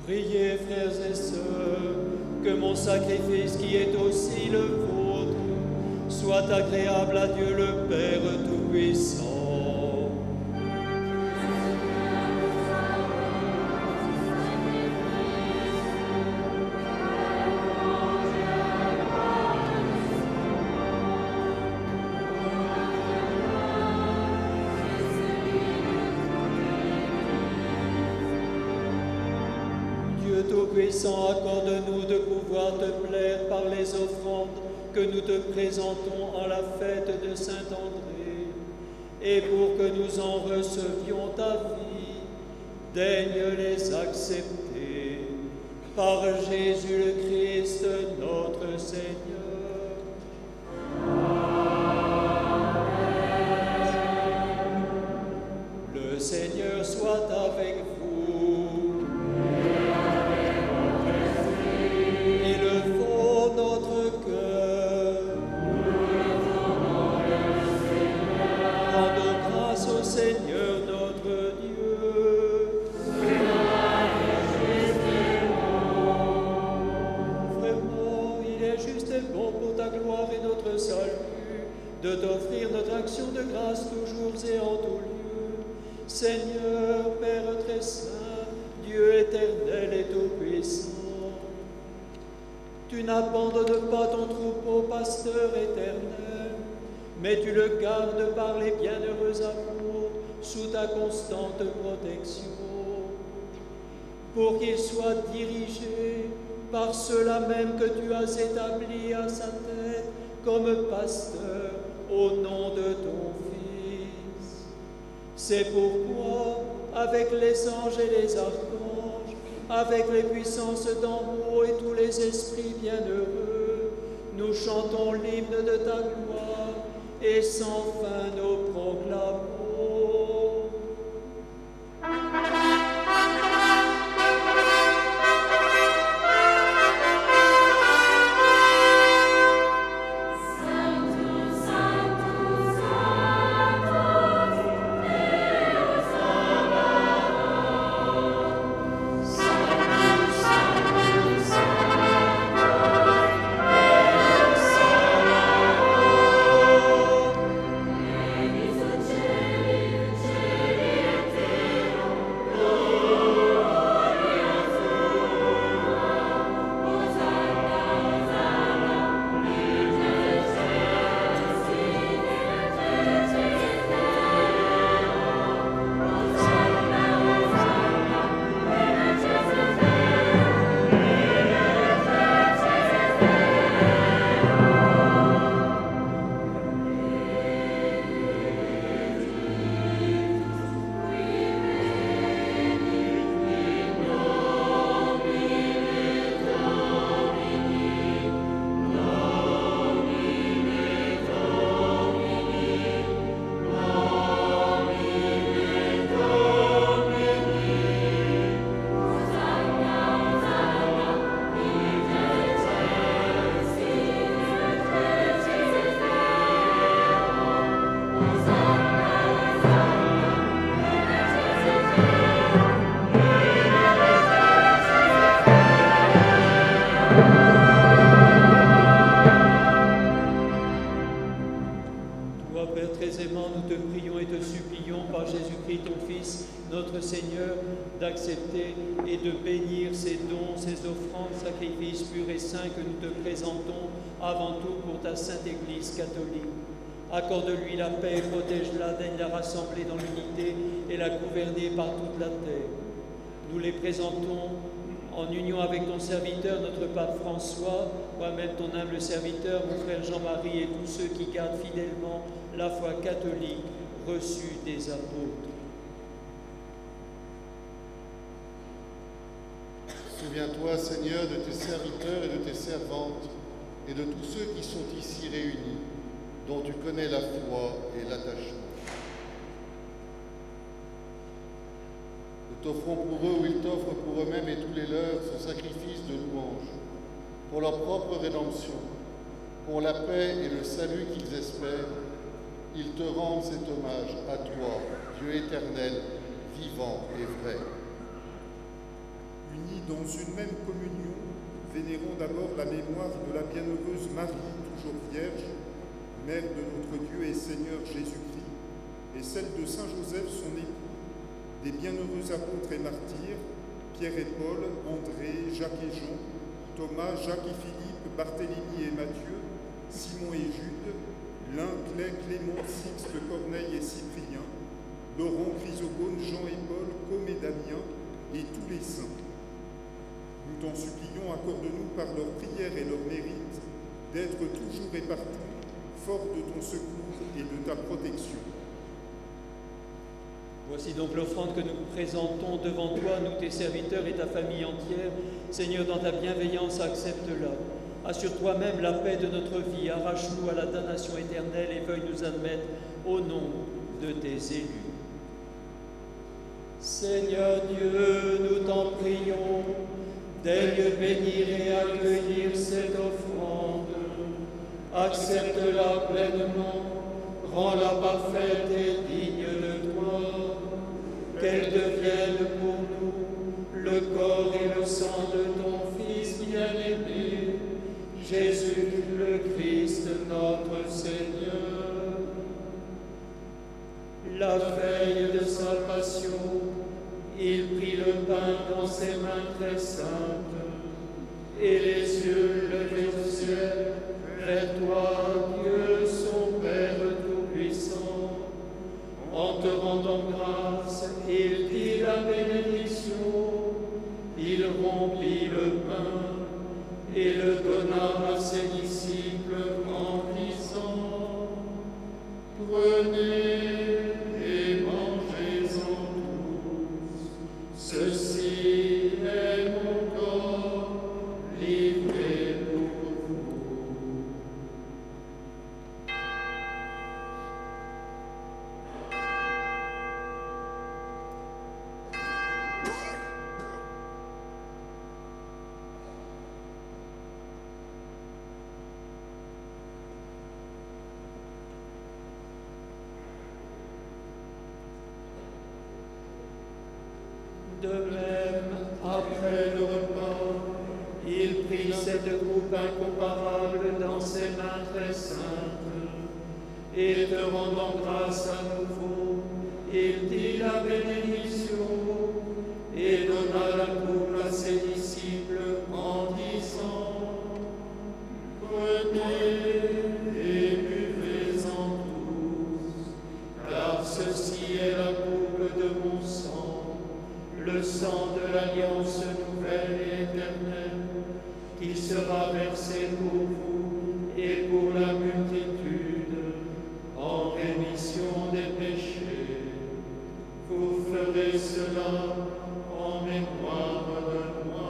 Priez, frères et sœurs, que mon sacrifice, qui est aussi le vôtre, soit agréable à Dieu le Père Tout-Puissant. Tout-Puissant, accorde-nous de pouvoir te plaire par les offrandes que nous te présentons en la fête de Saint-André, et pour que nous en recevions ta vie, daigne les accepter. Par Jésus le Christ, notre Seigneur. Le Seigneur soit avec vous. Élevons notre cœur. Rendons grâce au Seigneur notre Dieu. Vraiment, il est juste et bon pour ta gloire et notre salut de t'offrir notre action de grâce toujours et en tout lieu. Seigneur, Père très saint, Dieu éternel et tout-puissant, tu n'abandonnes pas ton troupeau, pasteur éternel, mais tu le gardes par les bienheureux amours sous ta constante protection, pour qu'il soit dirigé par ceux-là même que tu as établis à sa tête comme pasteur au nom de ton Fils. C'est pourquoi, avec les anges et les archanges, avec les puissances d'en haut et tous les esprits bienheureux, nous chantons l'hymne de ta gloire et sans fin nous proclamons. Seigneur, d'accepter et de bénir ces dons, ces offrandes, sacrifices purs et saints que nous te présentons avant tout pour ta sainte Église catholique. Accorde-lui la paix, protège-la, daigne la rassembler dans l'unité et la gouverner par toute la terre. Nous les présentons en union avec ton serviteur, notre pape François, moi-même ton humble serviteur, mon frère Jean-Marie et tous ceux qui gardent fidèlement la foi catholique reçue des apôtres. Souviens-toi, Seigneur, de tes serviteurs et de tes servantes, et de tous ceux qui sont ici réunis, dont tu connais la foi et l'attachement. Nous t'offrons pour eux, ou ils t'offrent pour eux-mêmes et tous les leurs, ce sacrifice de louange, pour leur propre rédemption, pour la paix et le salut qu'ils espèrent. Ils te rendent cet hommage à toi, Dieu éternel, vivant et vrai. unis dans une même communion, vénérons d'abord la mémoire de la bienheureuse Marie, toujours vierge, mère de notre Dieu et Seigneur Jésus-Christ, et celle de Saint Joseph, son époux, des bienheureux apôtres et martyrs, Pierre et Paul, André, Jacques et Jean, Thomas, Jacques et Philippe, Barthélemy et Matthieu, Simon et Jude, Lin, Clay, Clément, Sixte, Corneille et Cyprien, Laurent, Chrysogone, Jean et Paul, Com et Damien, et tous les saints. Nous t'en supplions, accorde-nous par leur prière et leur mérite d'être toujours et partout fort de ton secours et de ta protection. Voici donc l'offrande que nous présentons devant toi, nous tes serviteurs et ta famille entière. Seigneur, dans ta bienveillance, accepte-la. Assure toi-même la paix de notre vie, arrache-nous à la damnation éternelle et veuille nous admettre au nom de tes élus. Seigneur Dieu, nous t'en prions, daigne bénir et accueillir cette offrande. Accepte-la pleinement, rends-la parfaite et digne de toi, qu'elle devienne pour nous le corps et le sang de ton Fils bien-aimé, Jésus le Christ notre Seigneur. La veille de sa passion, il prit le pain dans ses mains très saintes, et les yeux levés au ciel, vers toi, Dieu, son Père Tout-Puissant. En te rendant grâce, il dit la bénédiction, il rompit le pain et le donna à ses disciples en disant: Prenez et mangez-en tous, ceci est mon corps livré pour vous. De même, après le repas, il prit cette coupe incomparable dans ses mains très saintes, et te rendant grâce à nouveau, il dit la bénédiction, et donna la coupe à ses disciples en disant: Prenez et buvez-en tous, car ceci est la coupe de mon sang, le sang de l'alliance nouvelle et éternelle, qui sera versé pour vous et pour la multitude, en rémission des péchés. Vous ferez cela en mémoire de moi.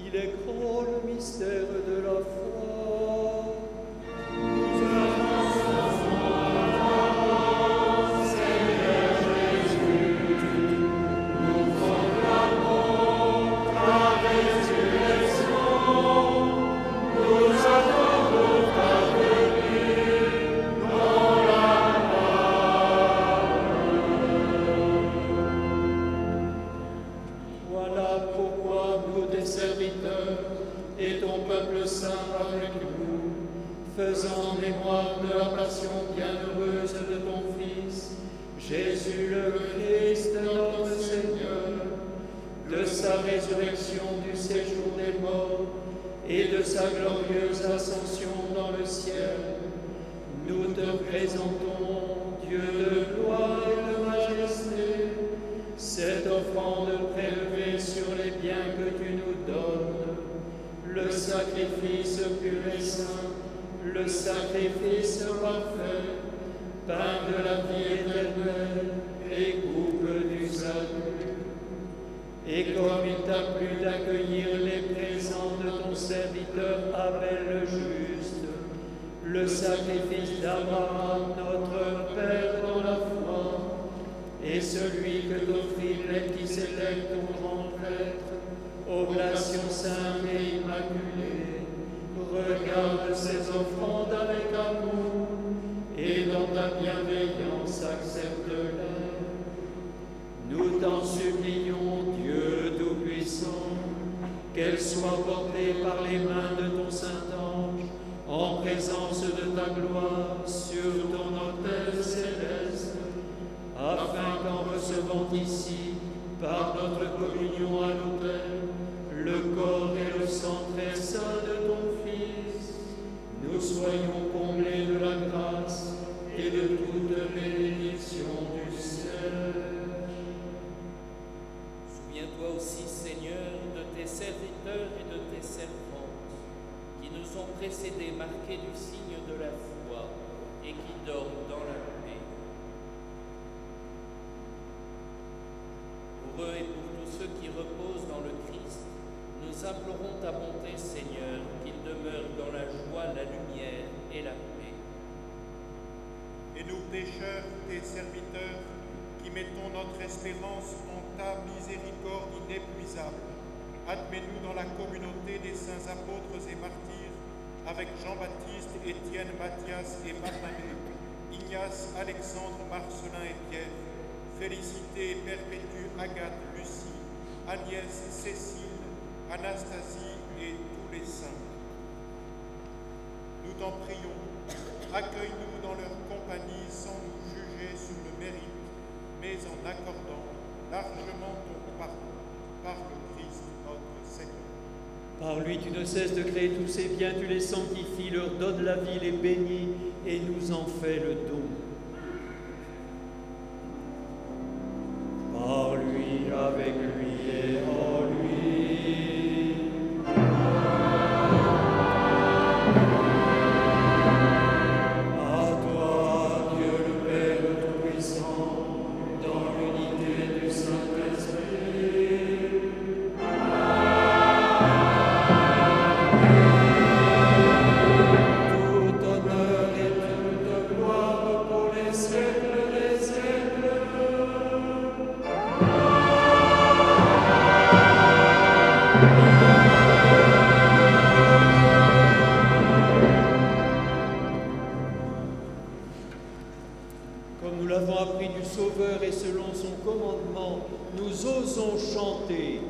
Il est grand le mystère de la foi. Nous annonçons, Seigneur Jésus, nous proclamons ta résurrection, nous attendons ta venue dans la parole. Voilà pourquoi nous, tes serviteurs, et ton peuple saint avec nous, faisant mémoire de la passion bienheureuse de ton Fils, Jésus le Christ, notre Seigneur, de sa résurrection du séjour des morts et de sa glorieuse ascension dans le ciel, nous te présentons, Dieu de gloire et de majesté, cette offrande prélevée sur les biens que tu nous donnes, le sacrifice pur et saint, le sacrifice parfait, pain de la vie éternelle et coupe du salut. Et comme il t'a plu d'accueillir les présents de ton serviteur Abel le juste, le sacrifice d'Abraham, notre Père dans la foi, et celui que t'offrit Melchisédek, ton grand prêtre, oblation sainte et immaculée, regarde ces offrandes avec amour, et dans ta bienveillance accepte-les. Nous t'en supplions, Dieu Tout-Puissant, qu'elles soient portées par les mains de ton Saint-Ange, en présence de ta gloire, sur ton autel céleste, afin qu'en recevant ici, par notre communion à l'autel, le corps et le sang très saint de ton Fils, nous soyons comblés de la grâce et de toute bénédiction du ciel. Souviens-toi aussi, Seigneur, de tes serviteurs et de tes servantes, qui nous ont précédés marqués du signe de la foi et qui dorment dans la paix. Pour eux et pour tous ceux qui reposent dans le Christ, nous implorons ta bonté, Seigneur, qu'ils demeurent dans la joie, la lumière et la paix. Et nous, pécheurs, tes serviteurs, qui mettons notre espérance en ta miséricorde inépuisable, admets-nous dans la communauté des saints apôtres et martyrs, avec Jean-Baptiste, Étienne, Matthias et Barnabé, Ignace, Alexandre, Marcelin et Pierre, Félicité, Perpétue, Agathe, Lucie, Agnès, Cécile, Anastasie et tous les saints. Nous t'en prions, accueille-nous dans leur compagnie sans nous juger sur le mérite, mais en accordant largement ton pardon par le Christ notre Seigneur. Par lui, tu ne cesses de créer tous ces biens, tu les sanctifies, leur donnes la vie, les bénis et nous en fais le don. Par lui, avec lui et en lui. À toi, Dieu le Père Tout-Puissant, dans l'unité du Saint-Esprit. Tout honneur et toute gloire pour les siècles des siècles. Comme nous l'avons appris du Sauveur et selon son commandement, nous osons chanter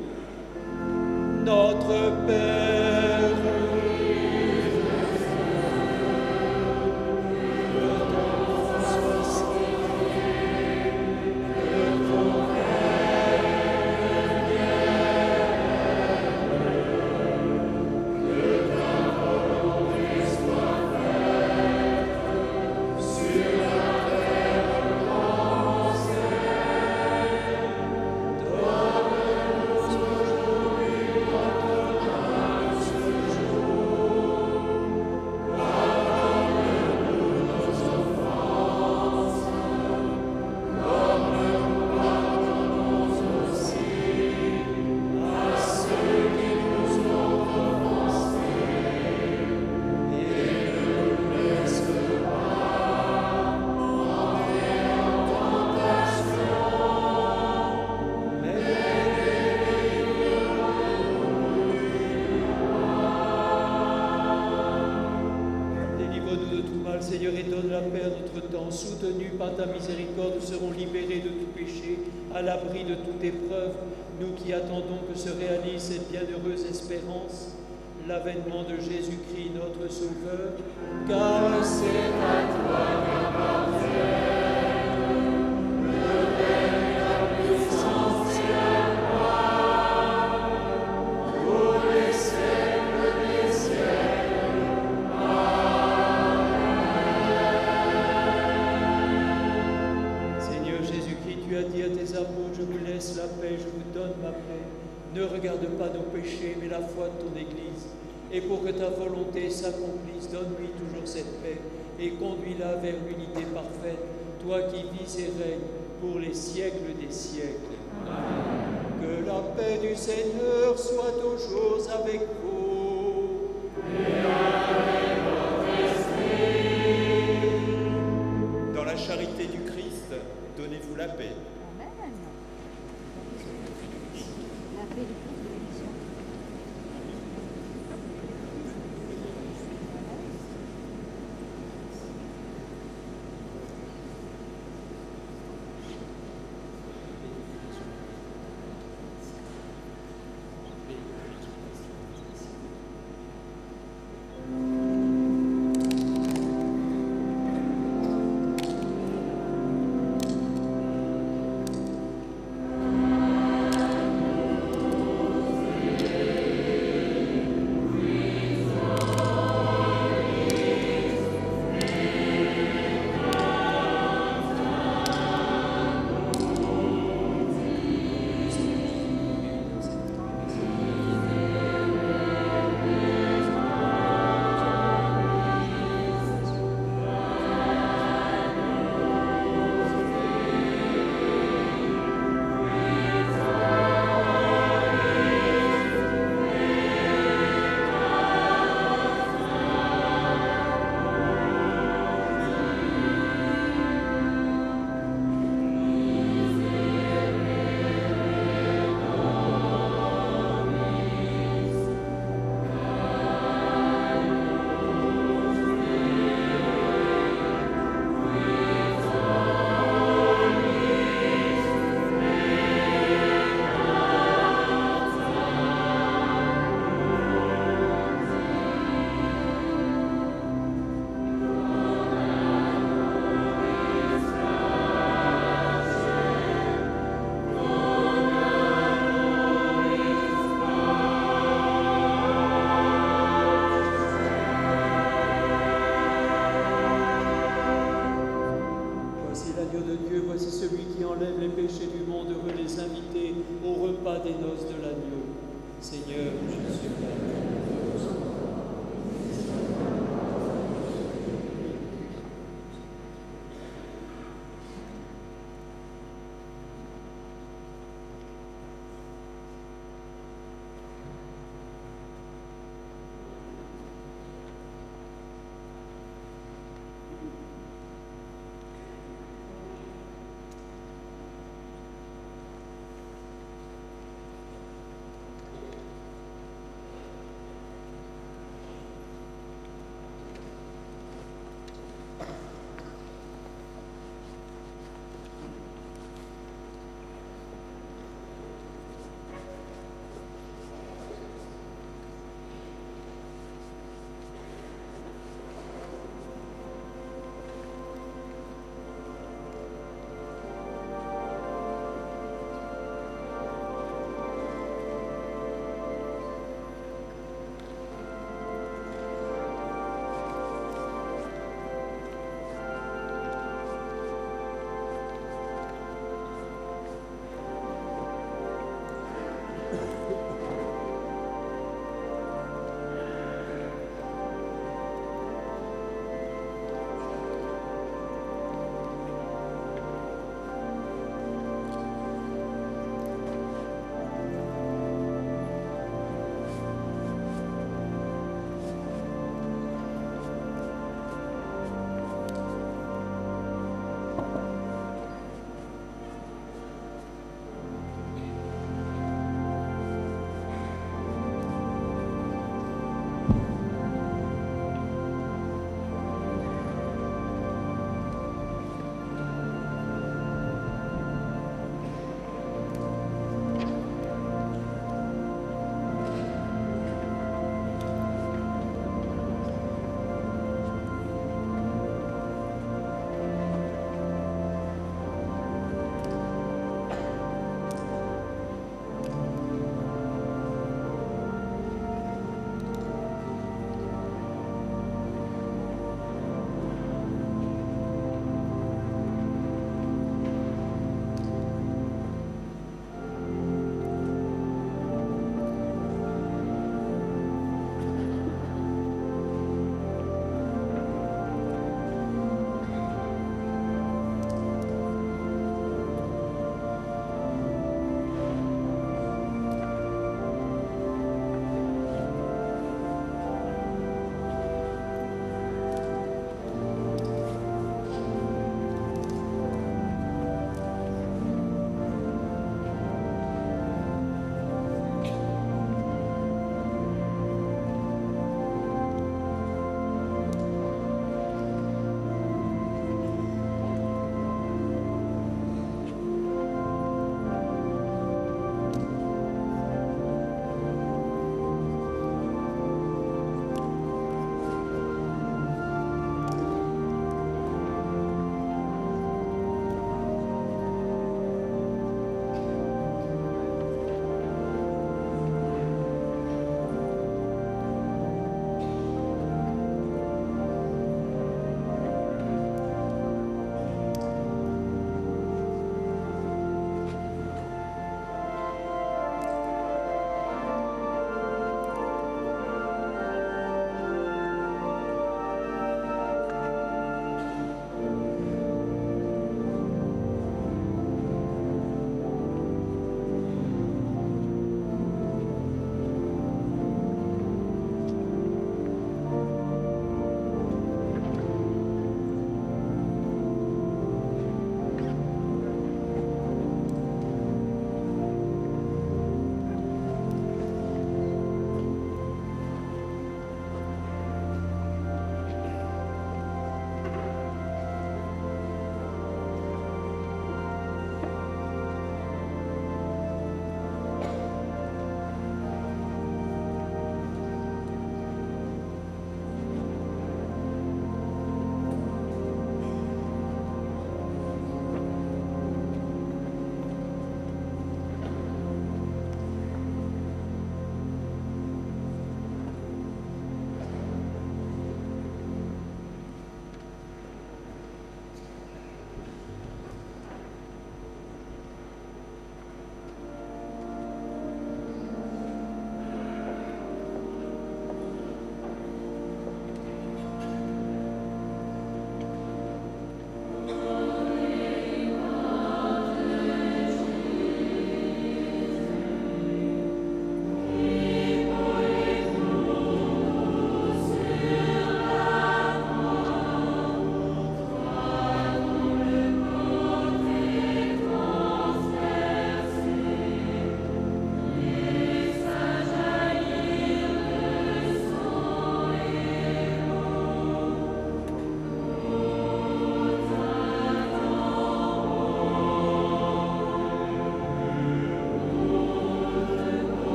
Notre Père. Seigneur, et donne la paix à notre temps. Soutenus par ta miséricorde, nous serons libérés de tout péché, à l'abri de toute épreuve, nous qui attendons que se réalise cette bienheureuse espérance, l'avènement de Jésus-Christ, notre Sauveur, car c'est à toi qu'appartient le règne, la puissance et la gloire, pour les siècles des siècles. Tu as dit à tes apôtres, je vous laisse la paix, je vous donne ma paix. Ne regarde pas nos péchés, mais la foi de ton Église. Et pour que ta volonté s'accomplisse, donne-lui toujours cette paix et conduis-la vers l'unité parfaite, toi qui vis et règnes pour les siècles des siècles. Amen. Que la paix du Seigneur soit toujours avec vous. Et avec votre esprit. Seigneur Jésus-Christ.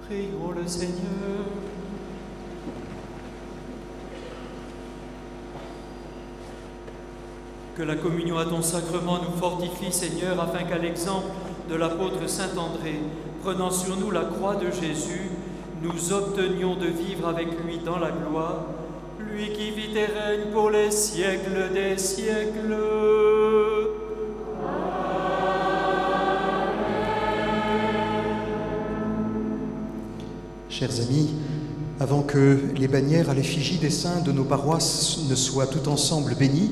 Prions le Seigneur. Que la communion à ton sacrement nous fortifie, Seigneur, afin qu'à l'exemple de l'apôtre saint André, prenant sur nous la croix de Jésus, nous obtenions de vivre avec lui dans la gloire, lui qui vit et règne pour les siècles des siècles. Chers amis, avant que les bannières à l'effigie des saints de nos paroisses ne soient tout ensemble bénies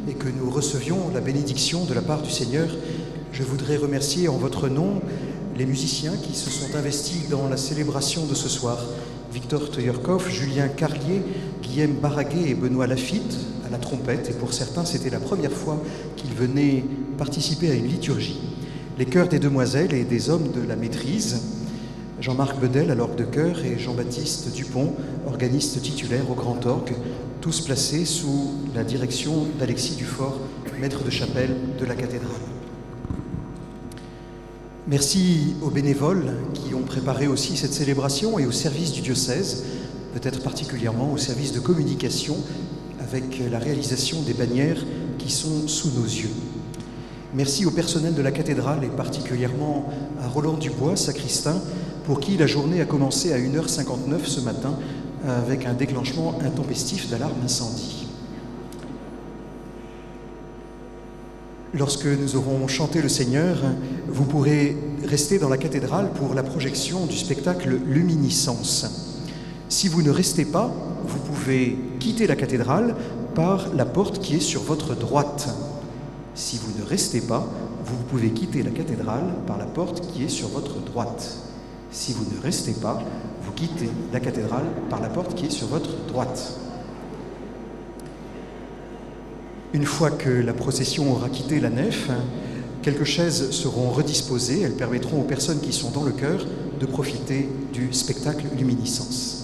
et que nous recevions la bénédiction de la part du Seigneur, je voudrais remercier en votre nom les musiciens qui se sont investis dans la célébration de ce soir. Victor Teuerkopf, Julien Carlier, Guillaume Baraguet et Benoît Lafitte à la trompette, et pour certains c'était la première fois qu'ils venaient participer à une liturgie. Les chœurs des demoiselles et des hommes de la maîtrise, Jean-Marc Bedel à l'orgue de chœur et Jean-Baptiste Dupont, organiste titulaire au grand orgue, tous placés sous la direction d'Alexis Dufort, maître de chapelle de la cathédrale. Merci aux bénévoles qui ont préparé aussi cette célébration et au service du diocèse, peut-être particulièrement au service de communication avec la réalisation des bannières qui sont sous nos yeux. Merci au personnel de la cathédrale et particulièrement à Roland Dubois, sacristain, pour qui la journée a commencé à 1h59 ce matin avec un déclenchement intempestif d'alarme incendie. Lorsque nous aurons chanté le Seigneur, vous pourrez rester dans la cathédrale pour la projection du spectacle Luminiscence. Si vous ne restez pas, vous pouvez quitter la cathédrale par la porte qui est sur votre droite. Si vous ne restez pas, vous pouvez quitter la cathédrale par la porte qui est sur votre droite. Si vous ne restez pas, vous quittez la cathédrale par la porte qui est sur votre droite. Une fois que la procession aura quitté la nef, quelques chaises seront redisposées. Elles permettront aux personnes qui sont dans le chœur de profiter du spectacle Luminiscence.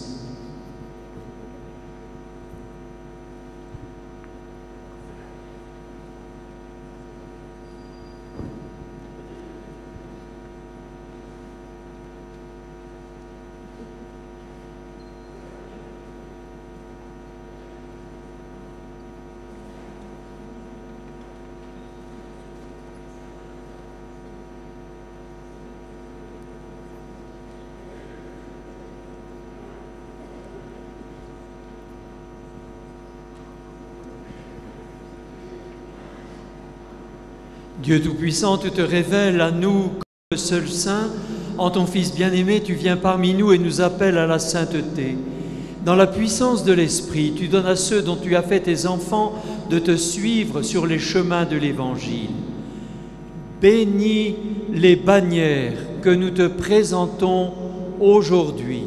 Dieu Tout-Puissant, tu te révèles à nous comme le seul Saint. En ton Fils bien-aimé, tu viens parmi nous et nous appelles à la sainteté. Dans la puissance de l'Esprit, tu donnes à ceux dont tu as fait tes enfants de te suivre sur les chemins de l'Évangile. Bénis les bannières que nous te présentons aujourd'hui.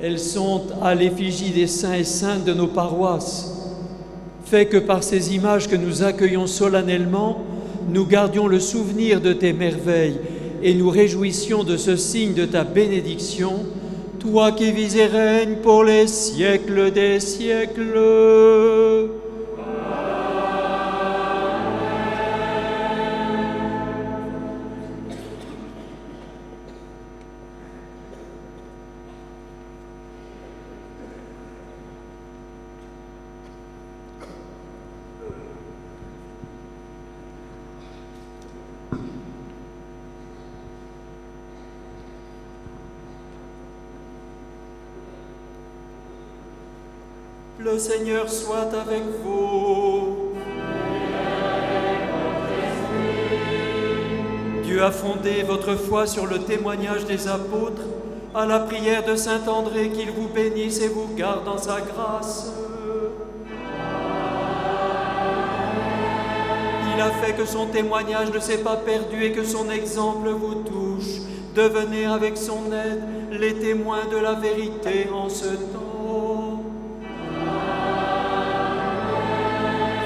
Elles sont à l'effigie des saints et saintes de nos paroisses. Fais que par ces images que nous accueillons solennellement, nous gardions le souvenir de tes merveilles et nous réjouissions de ce signe de ta bénédiction, toi qui vis et règnes pour les siècles des siècles. Le Seigneur soit avec vous. Dieu a fondé votre foi sur le témoignage des apôtres, à la prière de saint André, qu'il vous bénisse et vous garde dans sa grâce. Il a fait que son témoignage ne s'est pas perdu et que son exemple vous touche. Devenez avec son aide les témoins de la vérité en ce temps.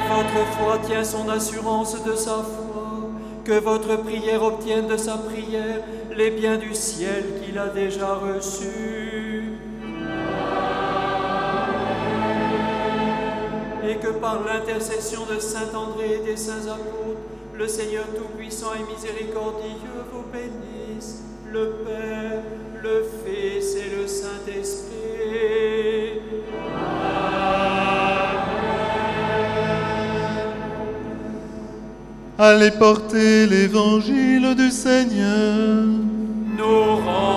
Votre foi tient son assurance de sa foi, que votre prière obtienne de sa prière les biens du ciel qu'il a déjà reçus. et que par l'intercession de saint André et des saints apôtres, le Seigneur Tout-Puissant et Miséricordieux vous bénisse, le Père, le Fils et le Saint-Esprit. Allez porter l'évangile du Seigneur. Nous rendons